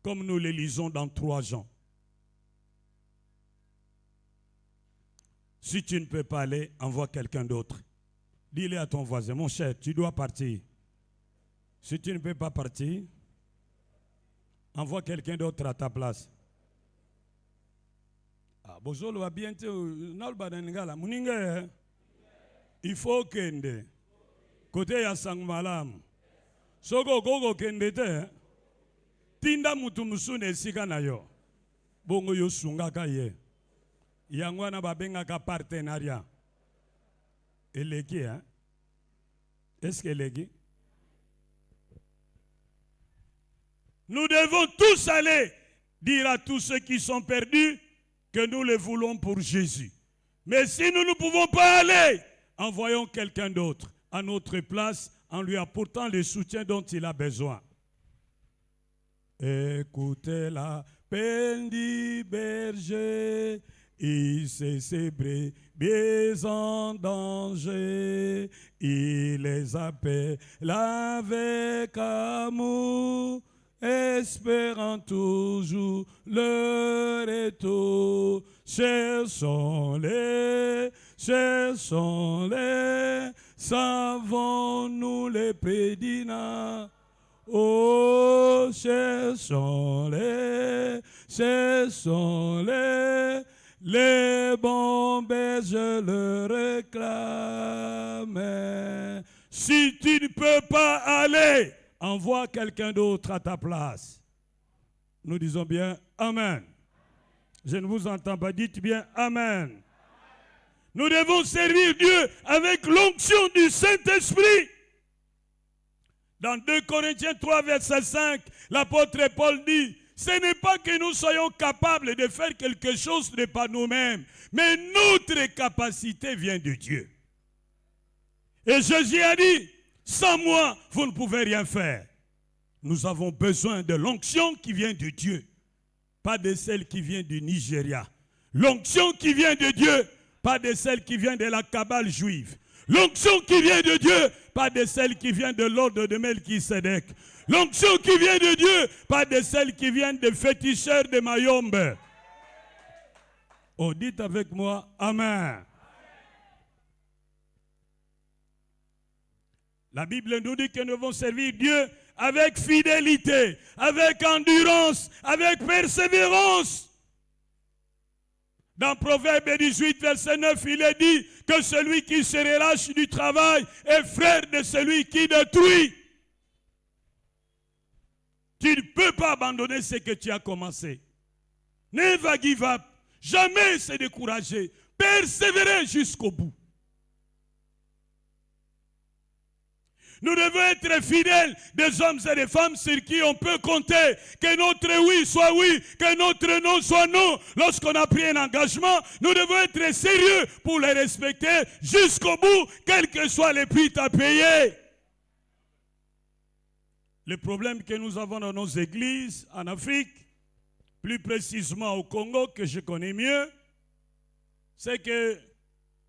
comme nous le lisons dans 3 Jean. Si tu ne peux pas aller, envoie quelqu'un d'autre. Dis-le à ton voisin, mon cher, tu dois partir. Si tu ne peux pas partir, envoie quelqu'un d'autre à ta place. Bozolo va bien il faut kende. Côté ya sangmalam. Soko gogo kende te. Tinda mutu musune esika na yo. Bongo yo sungaka ye. Yangwana babengaka partenariat. Eleki, hein? Est-ce qu'elle est? Nous devons tous aller dire à tous ceux qui sont perdus que nous le voulons pour Jésus. Mais si nous ne pouvons pas aller, envoyons quelqu'un d'autre à notre place en lui apportant le soutien dont il a besoin. Écoutez la peine du berger. Il sait ses brebis en danger, il les appelle avec amour, espérant toujours le retour. Cherchons-les, savons-nous les prédinants. Oh, cherchons-les, les bons bergers le réclament. Si tu ne peux pas aller, envoie quelqu'un d'autre à ta place. Nous disons bien Amen. Je ne vous entends pas, dites bien Amen. Nous devons servir Dieu avec l'onction du Saint-Esprit. Dans 2 Corinthiens 3, verset 5, l'apôtre Paul dit, ce n'est pas que nous soyons capables de faire quelque chose de par nous-mêmes, mais notre capacité vient de Dieu. Et Jésus a dit, sans moi, vous ne pouvez rien faire. Nous avons besoin de l'onction qui vient de Dieu, pas de celle qui vient du Nigeria. L'onction qui vient de Dieu, pas de celle qui vient de la cabale juive. L'onction qui vient de Dieu, pas de celle qui vient de l'ordre de Melchisedec. L'onction qui vient de Dieu, pas de celle qui vient des féticheurs de Mayombe. Oh, dites avec moi, Amen. La Bible nous dit que nous devons servir Dieu avec fidélité, avec endurance, avec persévérance. Dans Proverbe 18, verset 9, il est dit que celui qui se relâche du travail est frère de celui qui détruit. Tu ne peux pas abandonner ce que tu as commencé. Never give up. Jamais se décourager. Persévérer jusqu'au bout. Nous devons être fidèles des hommes et des femmes sur qui on peut compter. Que notre oui soit oui, que notre non soit non. Lorsqu'on a pris un engagement, nous devons être sérieux pour les respecter jusqu'au bout, quel que soit les prix à payer. Le problème que nous avons dans nos églises en Afrique, plus précisément au Congo, que je connais mieux, c'est que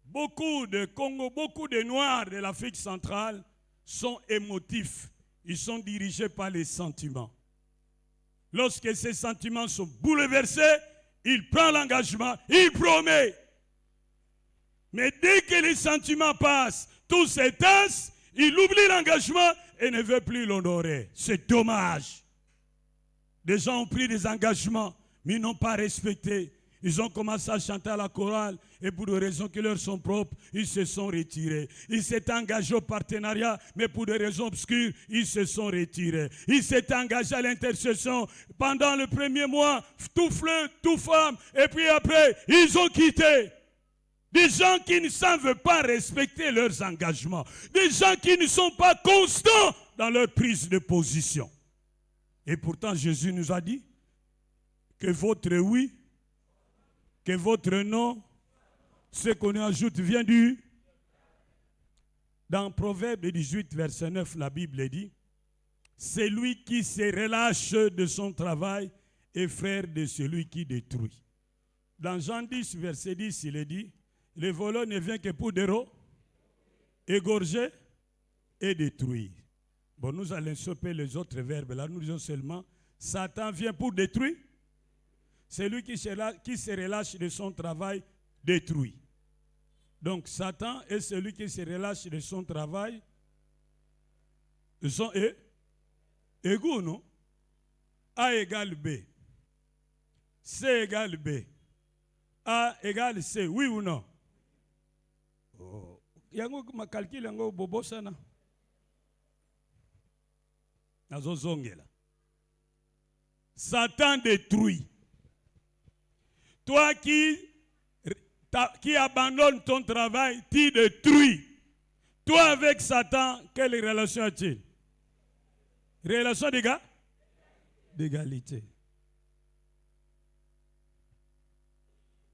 beaucoup de Noirs de l'Afrique centrale sont émotifs. Ils sont dirigés par les sentiments. Lorsque ces sentiments sont bouleversés, il prend l'engagement, il promet. Mais dès que les sentiments passent, tout s'éteint, il oublie l'engagement et ne veut plus l'honorer. C'est dommage. Des gens ont pris des engagements, mais ils n'ont pas respecté. Ils ont commencé à chanter à la chorale et pour des raisons qui leur sont propres, ils se sont retirés. Ils s'étaient engagés au partenariat, mais pour des raisons obscures, ils se sont retirés. Ils s'étaient engagés à l'intercession pendant le premier mois, tout fleu, tout femme, et puis après, ils ont quitté. Des gens qui ne savent pas respecter leurs engagements. Des gens qui ne sont pas constants dans leur prise de position. Et pourtant, Jésus nous a dit que votre oui, que votre non, ce qu'on ajoute vient du... Dans Proverbe 18, verset 9, la Bible dit, c'est lui qui se relâche de son travail est frère de celui qui détruit. Dans Jean 10, verset 10, il est dit, le voleur ne vient que pour égorger et détruire. Bon, nous allons stopper les autres verbes. Là, nous disons seulement, Satan vient pour détruire. Celui qui se relâche de son travail détruit. Donc, Satan est celui qui se relâche de son travail. De son égaux, non? A égale B. C égale B. A égale C. Oui ou non? Yango ma calcul yango bobo sana. Nazozongela. Satan détruit. Toi qui abandonnes ton travail, tu détruis. Toi avec Satan, quelle relation a-t-il? Relation d'égalité.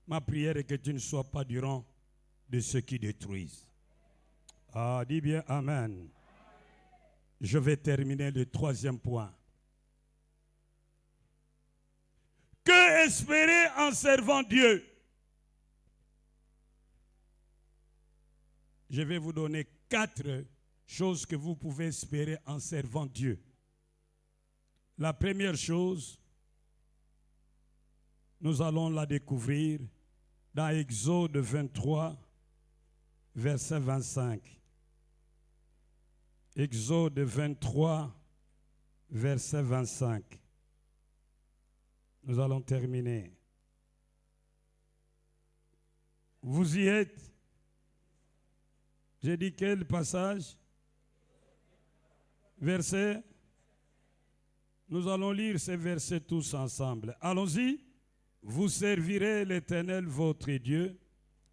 Ma prière est que tu ne sois pas du rang de ceux qui détruisent. Ah, dis bien Amen. Je vais terminer le troisième point. Que espérer en servant Dieu? Je vais vous donner 4 choses que vous pouvez espérer en servant Dieu. La première chose, nous allons la découvrir dans Exode 23, verset 25. Exode 23, verset 25. Nous allons terminer. Vous y êtes? J'ai dit quel passage? Verset? Nous allons lire ces versets tous ensemble. Allons-y. Vous servirez l'Éternel votre Dieu,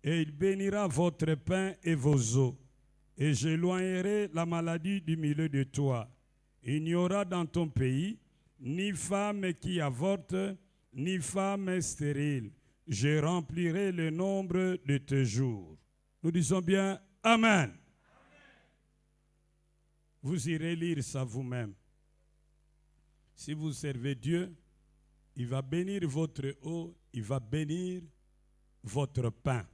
et il bénira votre pain et vos eaux. Et j'éloignerai la maladie du milieu de toi. Il n'y aura dans ton pays ni femme qui avorte, ni femme stérile. Je remplirai le nombre de tes jours. Nous disons bien Amen. Amen. Vous irez lire ça vous-même. Si vous servez Dieu, il va bénir votre eau, il va bénir votre pain.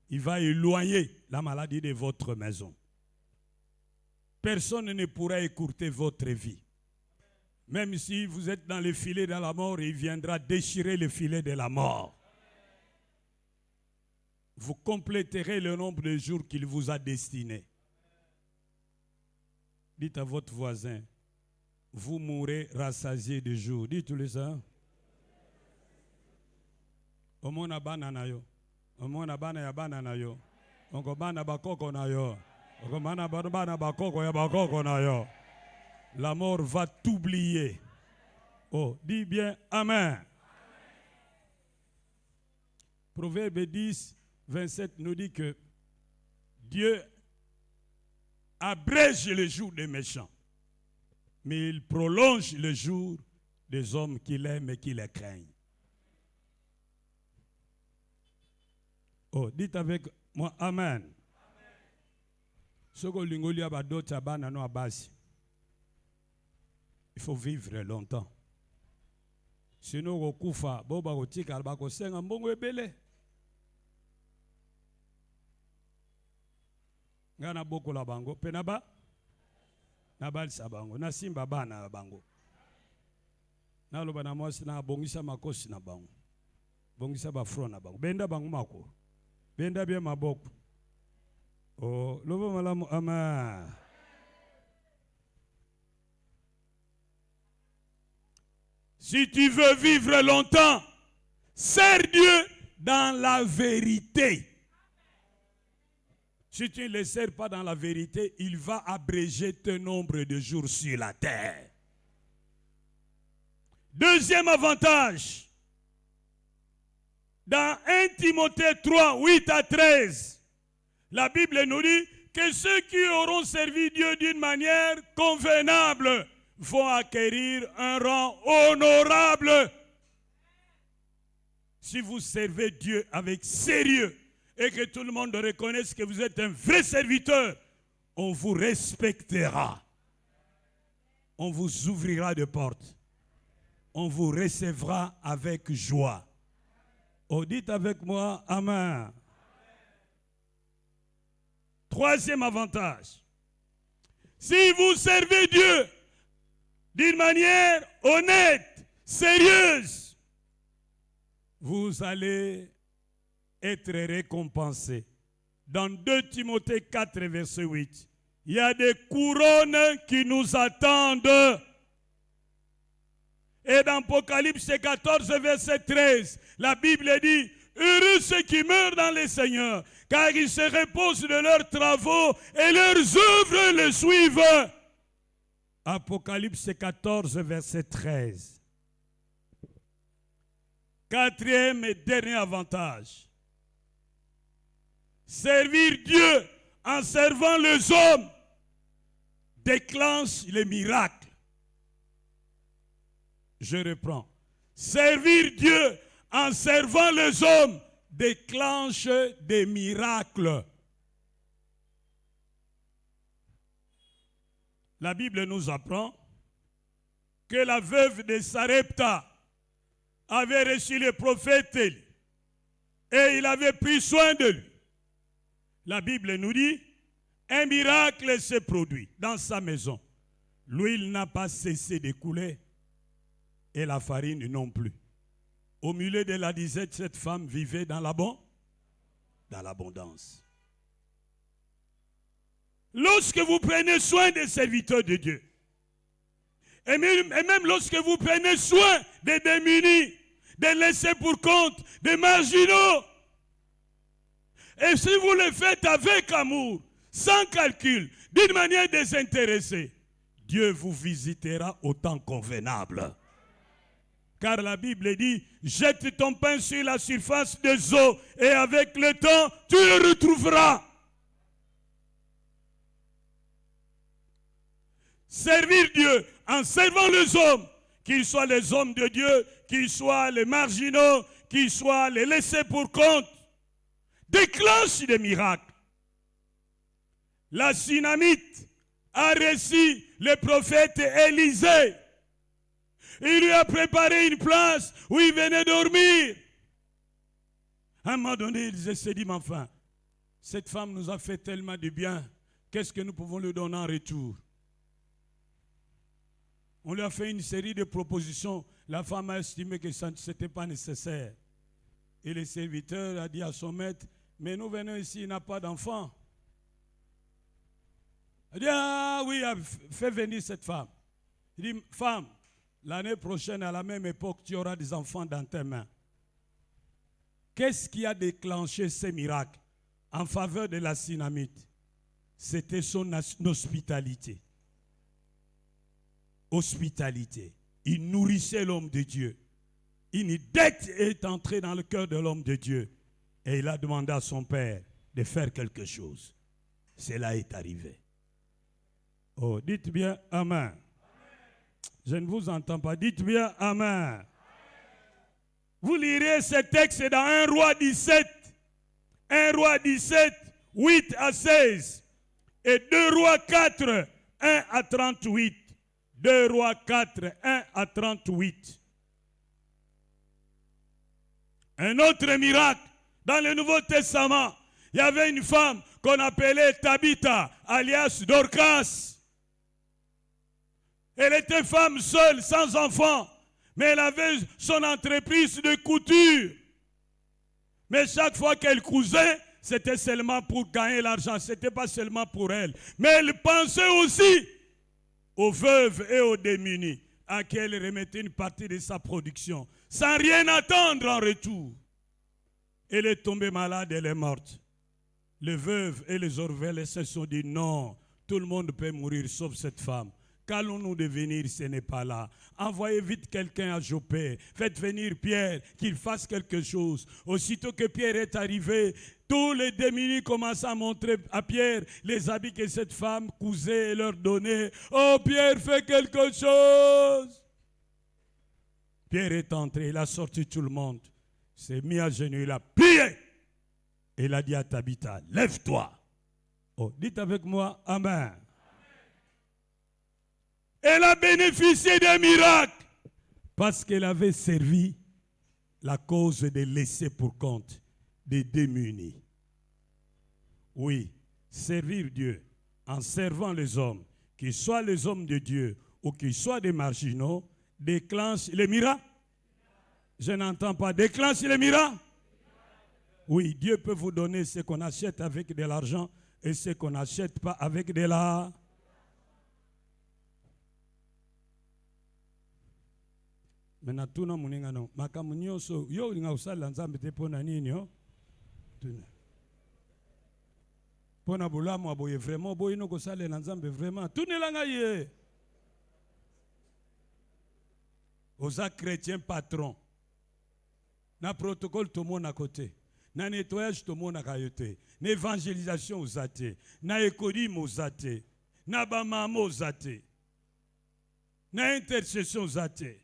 Il va éloigner la maladie de votre maison. Personne ne pourra écourter votre vie. Même si vous êtes dans le filet de la mort, il viendra déchirer le filet de la mort. Vous compléterez le nombre de jours qu'il vous a destinés. Dites à votre voisin, vous mourrez rassasié de jours. Dites-le ça. Omona bana na yo. Omona bana ya bana na yo. Onko bana bakoko na yo. Onko bana bakoko ya bakoko na yo. La mort va t'oublier. Oh, dis bien Amen. Proverbe 10, 27 nous dit que Dieu abrège le jour des méchants, mais il prolonge le jour des hommes qu'il aime et qui les craignent. Oh, dites avec moi, Amen. Il faut vivre longtemps. Sinon, au kufa, boba otika albako senga mbongo ebele. Ngana boko la bango, penaba nabal sabango, na simba bana bango. Na loba na mwasi na bongisa makosi na bango. Bongisa ba front na bango. Benda bango mako. Benda bien maboko. Oh, loba malamu ama. Si tu veux vivre longtemps, sers Dieu dans la vérité. Si tu ne le sers pas dans la vérité, il va abréger ton nombre de jours sur la terre. Deuxième avantage, dans 1 Timothée 3, 8 à 13, la Bible nous dit que ceux qui auront servi Dieu d'une manière convenable vont acquérir un rang honorable. Si vous servez Dieu avec sérieux et que tout le monde reconnaisse que vous êtes un vrai serviteur, on vous respectera. On vous ouvrira de portes. On vous recevra avec joie. Oh, dites avec moi, Amen. Troisième avantage. Si vous servez Dieu d'une manière honnête, sérieuse, vous allez être récompensé. Dans 2 Timothée 4, verset 8, il y a des couronnes qui nous attendent. Et dans Apocalypse 14, verset 13, la Bible dit, heureux ceux qui meurent dans le Seigneur, car ils se reposent de leurs travaux et leurs œuvres le suivent. Apocalypse 14, verset 13. Quatrième et dernier avantage. Servir Dieu en servant les hommes déclenche les miracles. Je reprends. Servir Dieu en servant les hommes déclenche des miracles. La Bible nous apprend que la veuve de Sarepta avait reçu le prophète Élie et il avait pris soin de lui. La Bible nous dit, un miracle s'est produit dans sa maison. L'huile n'a pas cessé de couler et la farine non plus. Au milieu de la disette, cette femme vivait dans l'abondance. Lorsque vous prenez soin des serviteurs de Dieu, et même lorsque vous prenez soin des démunis, des laissés pour compte, des marginaux, et si vous le faites avec amour, sans calcul, d'une manière désintéressée, Dieu vous visitera au temps convenable. Car la Bible dit, jette ton pain sur la surface des eaux et avec le temps, tu le retrouveras. Servir Dieu en servant les hommes, qu'ils soient les hommes de Dieu, qu'ils soient les marginaux, qu'ils soient les laissés pour compte, déclenche des miracles. La Sunamite a reçu le prophète Élisée. Il lui a préparé une place où il venait dormir. À un moment donné, il s'est dit, mais enfin, cette femme nous a fait tellement de bien, qu'est-ce que nous pouvons lui donner en retour? On lui a fait une série de propositions. La femme a estimé que ça n'était pas nécessaire. Et le serviteur a dit à son maître, mais nous venons ici, il n'a pas d'enfant. Il dit, ah oui, fais venir cette femme. Il dit, femme, l'année prochaine, à la même époque, tu auras des enfants dans tes mains. Qu'est-ce qui a déclenché ces miracles en faveur de la Sunamite? C'était son hospitalité. Hospitalité. Il nourrissait l'homme de Dieu. Une dette est entrée dans le cœur de l'homme de Dieu. Et il a demandé à son père de faire quelque chose. Cela est arrivé. Oh, dites bien Amen. Je ne vous entends pas. Dites bien Amen. Vous lirez ce texte dans 1 Roi 17. 1 Roi 17, 8 à 16. Et 2 Rois 4, 1 à 38. 2 Rois 4, 1 à 38. Un autre miracle, dans le Nouveau Testament, il y avait une femme qu'on appelait Tabitha, alias Dorcas. Elle était femme seule, sans enfant, mais elle avait son entreprise de couture. Mais chaque fois qu'elle cousait, c'était seulement pour gagner l'argent, ce n'était pas seulement pour elle. Mais elle pensait aussi aux veuves et aux démunis, à qui elle remettait une partie de sa production, sans rien attendre en retour. Elle est tombée malade, elle est morte. Les veuves et les orphelins se sont dit non, tout le monde peut mourir sauf cette femme. Qu'allons-nous devenir, ce n'est pas là. Envoyez vite quelqu'un à Jopé. Faites venir Pierre, qu'il fasse quelque chose. Aussitôt que Pierre est arrivé, tous les démunis commencent à montrer à Pierre les habits que cette femme cousait et leur donnait. Oh, Pierre, fais quelque chose. Pierre est entré, il a sorti tout le monde. Il s'est mis à genoux, il a prié. Et il a dit à Tabitha, lève-toi. Oh, dites avec moi, Amen. Elle a bénéficié d'un miracle parce qu'elle avait servi la cause des laissés pour compte, des démunis. Oui, servir Dieu en servant les hommes, qu'ils soient les hommes de Dieu ou qu'ils soient des marginaux, déclenche les miracles. Je n'entends pas, déclenche les miracles. Oui, Dieu peut vous donner ce qu'on achète avec de l'argent et ce qu'on n'achète pas avec de l'argent. Maintenant, tout le monde est makambo nyonso yo linga usala nzambe te pona nini yo tuna pona bulamu aboye vraiment boye no kosala na nzambe vraiment tunelanga ye oza chrétien patron na protocole tout monde à côté na nettoyage tout monde à côté na évangélisation aux athées na économie aux athées na bamama aux athées na intercession aux athées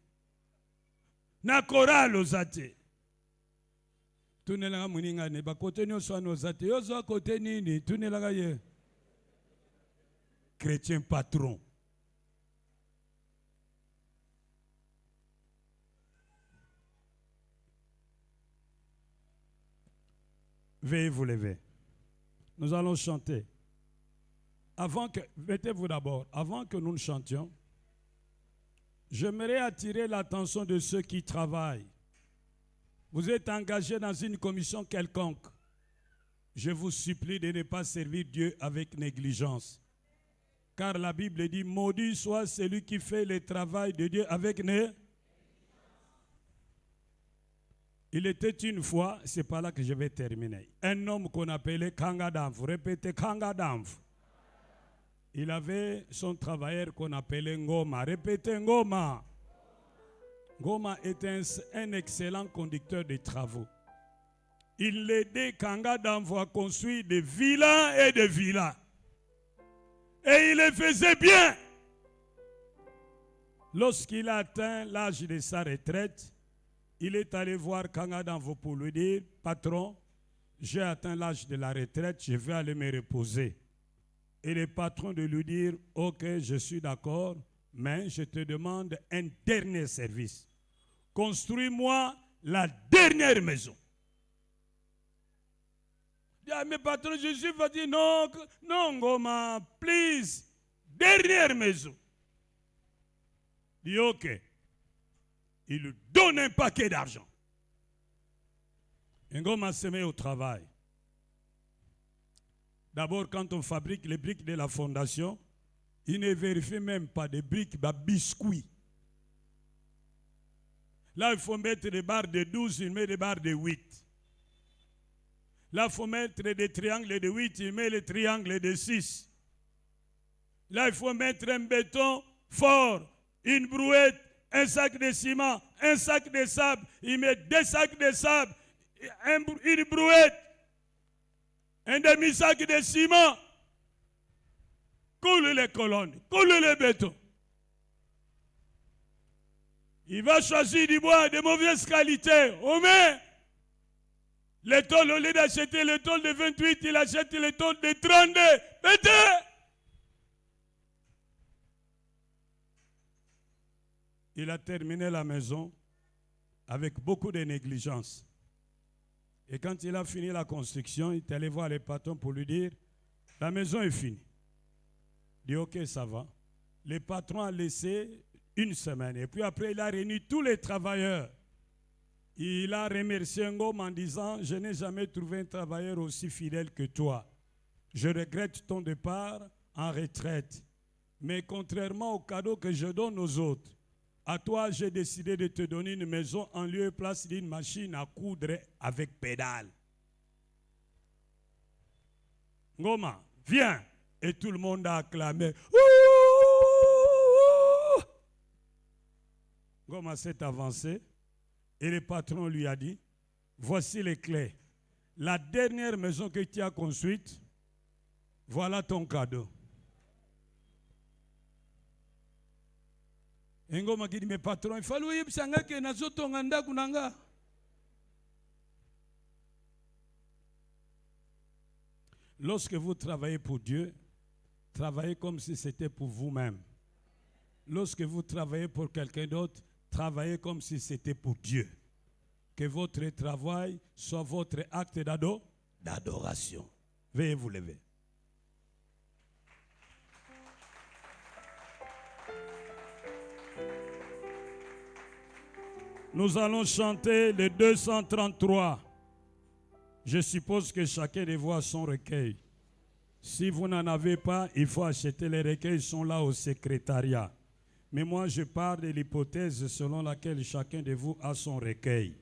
na chorale aux athées. Tunelanga muninga ne ba kote nyonso ana aux athées. Yo zo kote nini tunelanga ye. Chrétien patron. Veuillez vous lever. Nous allons chanter. Mettez-vous d'abord, avant que nous ne chantions, j'aimerais attirer l'attention de ceux qui travaillent. Vous êtes engagés dans une commission quelconque. Je vous supplie de ne pas servir Dieu avec négligence. Car la Bible dit, maudit soit celui qui fait le travail de Dieu avec négligence. Il était une fois, c'est par là que je vais terminer, un homme qu'on appelait Kangadamf. Répétez Kangadamf. Il avait son travailleur qu'on appelait Ngoma. Répétez Ngoma. Ngoma était un excellent conducteur de travaux. Il l'aidait Kangadamf à construire des villas et des villas. Et il les faisait bien. Lorsqu'il a atteint l'âge de sa retraite, il est allé voir Kangadamf pour lui dire, patron, j'ai atteint l'âge de la retraite, je vais aller me reposer. Et le patron de lui dire, ok, je suis d'accord, mais je te demande un dernier service. Construis-moi la dernière maison. Il dit, ah, mais patron, je suis fatigué. Non, non, Ngoma, please, dernière maison. Il dit, ok. Il lui donne un paquet d'argent. Ngoma se met au travail. D'abord, quand on fabrique les briques de la fondation, il ne vérifie même pas des briques, des biscuits. Là, il faut mettre des barres de 12, il met des barres de 8. Là, il faut mettre des triangles de 8, il met les triangles de 6. Là, il faut mettre un béton fort, une brouette, un sac de ciment, un sac de sable. Il met 2 sacs de sable, une brouette, un demi-sac de ciment. coule les colonnes, coule les bétons. Il va choisir du bois de mauvaise qualité. Oh mais, les tôles, au lieu d'acheter les tôles de 28, il achète les tôles de 32. Mettez! Il a terminé la maison avec beaucoup de négligence. Et quand il a fini la construction, il est allé voir les patrons pour lui dire, la maison est finie. Il dit, ok, ça va. Le patron a laissé une semaine. Et puis après, il a réuni tous les travailleurs. Il a remercié Ngom en disant, je n'ai jamais trouvé un travailleur aussi fidèle que toi. Je regrette ton départ en retraite. Mais contrairement au cadeau que je donne aux autres, à toi, j'ai décidé de te donner une maison en lieu et place d'une machine à coudre avec pédale. Ngoma, viens. Et tout le monde a acclamé. Ouh! Ngoma s'est avancé et le patron lui a dit, voici les clés. La dernière maison que tu as construite, voilà ton cadeau. Ngoma dit, mais patron, il fallait que nazotonga kunanga. Lorsque vous travaillez pour Dieu, travaillez comme si c'était pour vous-même. Lorsque vous travaillez pour quelqu'un d'autre, travaillez comme si c'était pour Dieu. Que votre travail soit votre acte d'adoration. Veuillez vous lever. Nous allons chanter le 233. Je suppose que chacun de vous a son recueil. Si vous n'en avez pas, il faut acheter les recueils, ils sont là au secrétariat. Mais moi, je parle de l'hypothèse selon laquelle chacun de vous a son recueil.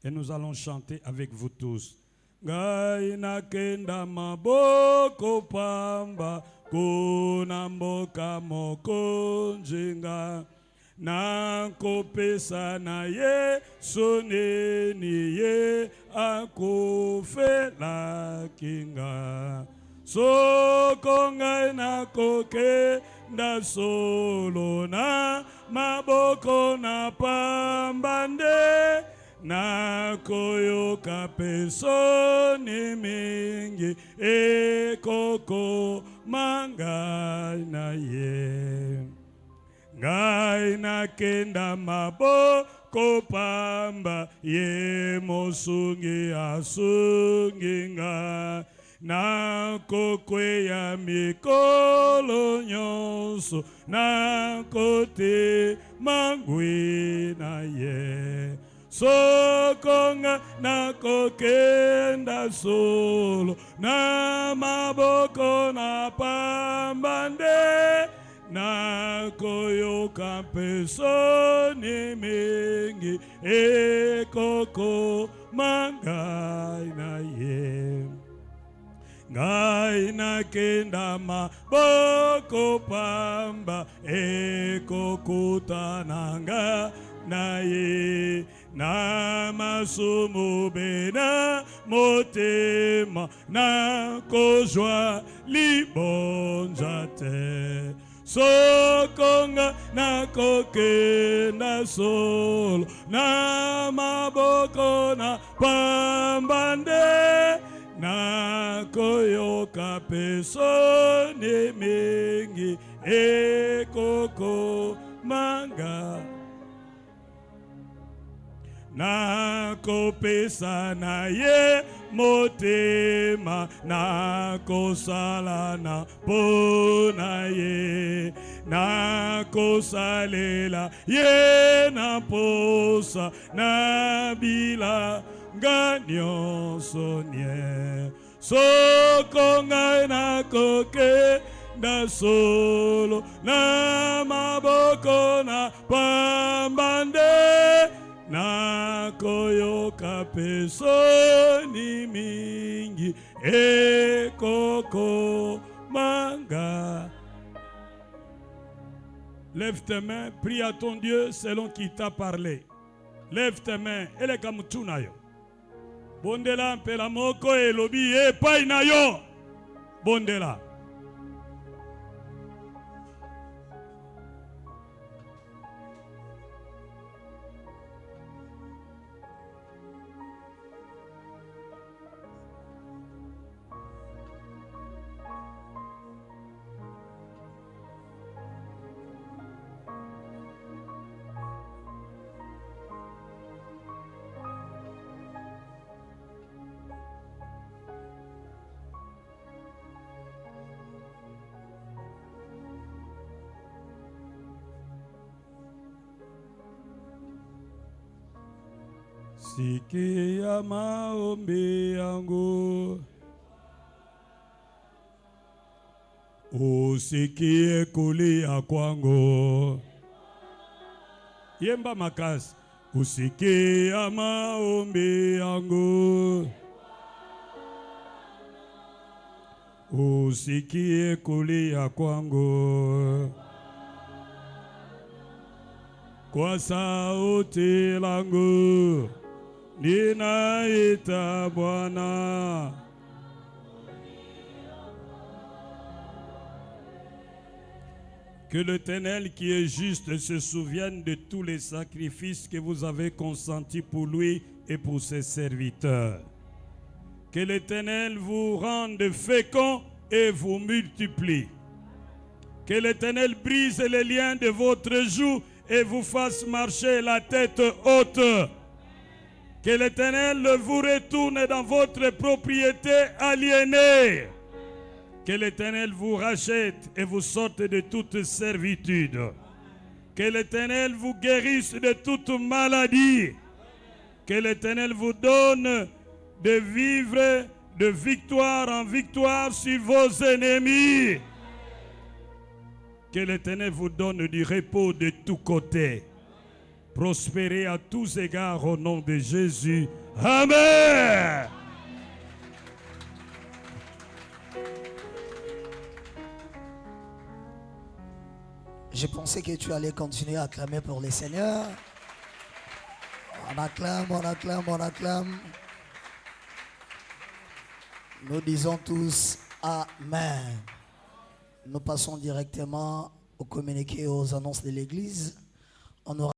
Et nous allons chanter avec vous tous. Gaina kenda maboko pamba kunamboka moko njinga. Nakopesa na ye soneni ye akofela kinga. Soko ngai nakoke nda solo na maboko na pambande. Nakoyoka pesoni mingi ekoko mangai na ye. Ngai nakenda maboko pamba ye mosungi asungi nga. Nakokweya mikolo nyonso nakote mangwi na ye. Sokonga nakokenda solo na maboko na pambande. Nakoyoka pesoni mingi ekoko mangai na ye. Ngai nakenda maboko pamba ekokutananga na ye. Na masumu bena motema na kozwa libonza te. Sokonga nakokenda solo na maboko na pambande. Nakoyoka pesoni mingi ekoko manga. Nakopesa na ye motema nakosala na pona ye. Nakosalela ye na posa na bila nyonso nye. Soko ngai nakoke nda solo na maboko na pambande. Nakoyoka pesoni mingi ekoko manga. Lève tes mains, prie à ton Dieu selon qui t'a parlé. Lève tes mains, ele kamutuna yo. Bondela mpela moko elobi epai na yo. Bondela. Sikia maombi yangu, usikie kulia kwangu. Yemba makasi. Usikia maombi yangu, usikie kulia kwangu. Kwa sauti langu ninaita Bwana. Que l'Éternel qui est juste se souvienne de tous les sacrifices que vous avez consentis pour lui et pour ses serviteurs. Que l'Éternel vous rende fécond et vous multiplie. Que l'Éternel brise les liens de votre joug et vous fasse marcher la tête haute. Que l'Éternel vous retourne dans votre propriété aliénée. Que l'Éternel vous rachète et vous sorte de toute servitude. Que l'Éternel vous guérisse de toute maladie. Que l'Éternel vous donne de vivre de victoire en victoire sur vos ennemis. Que l'Éternel vous donne du repos de tous côtés. Prospérez à tous égards au nom de Jésus. Amen. Je pensais que tu allais continuer à acclamer pour le Seigneur. On acclame, on acclame, on acclame. Nous disons tous Amen. Nous passons directement au communiqué, aux annonces de l'Église. On aura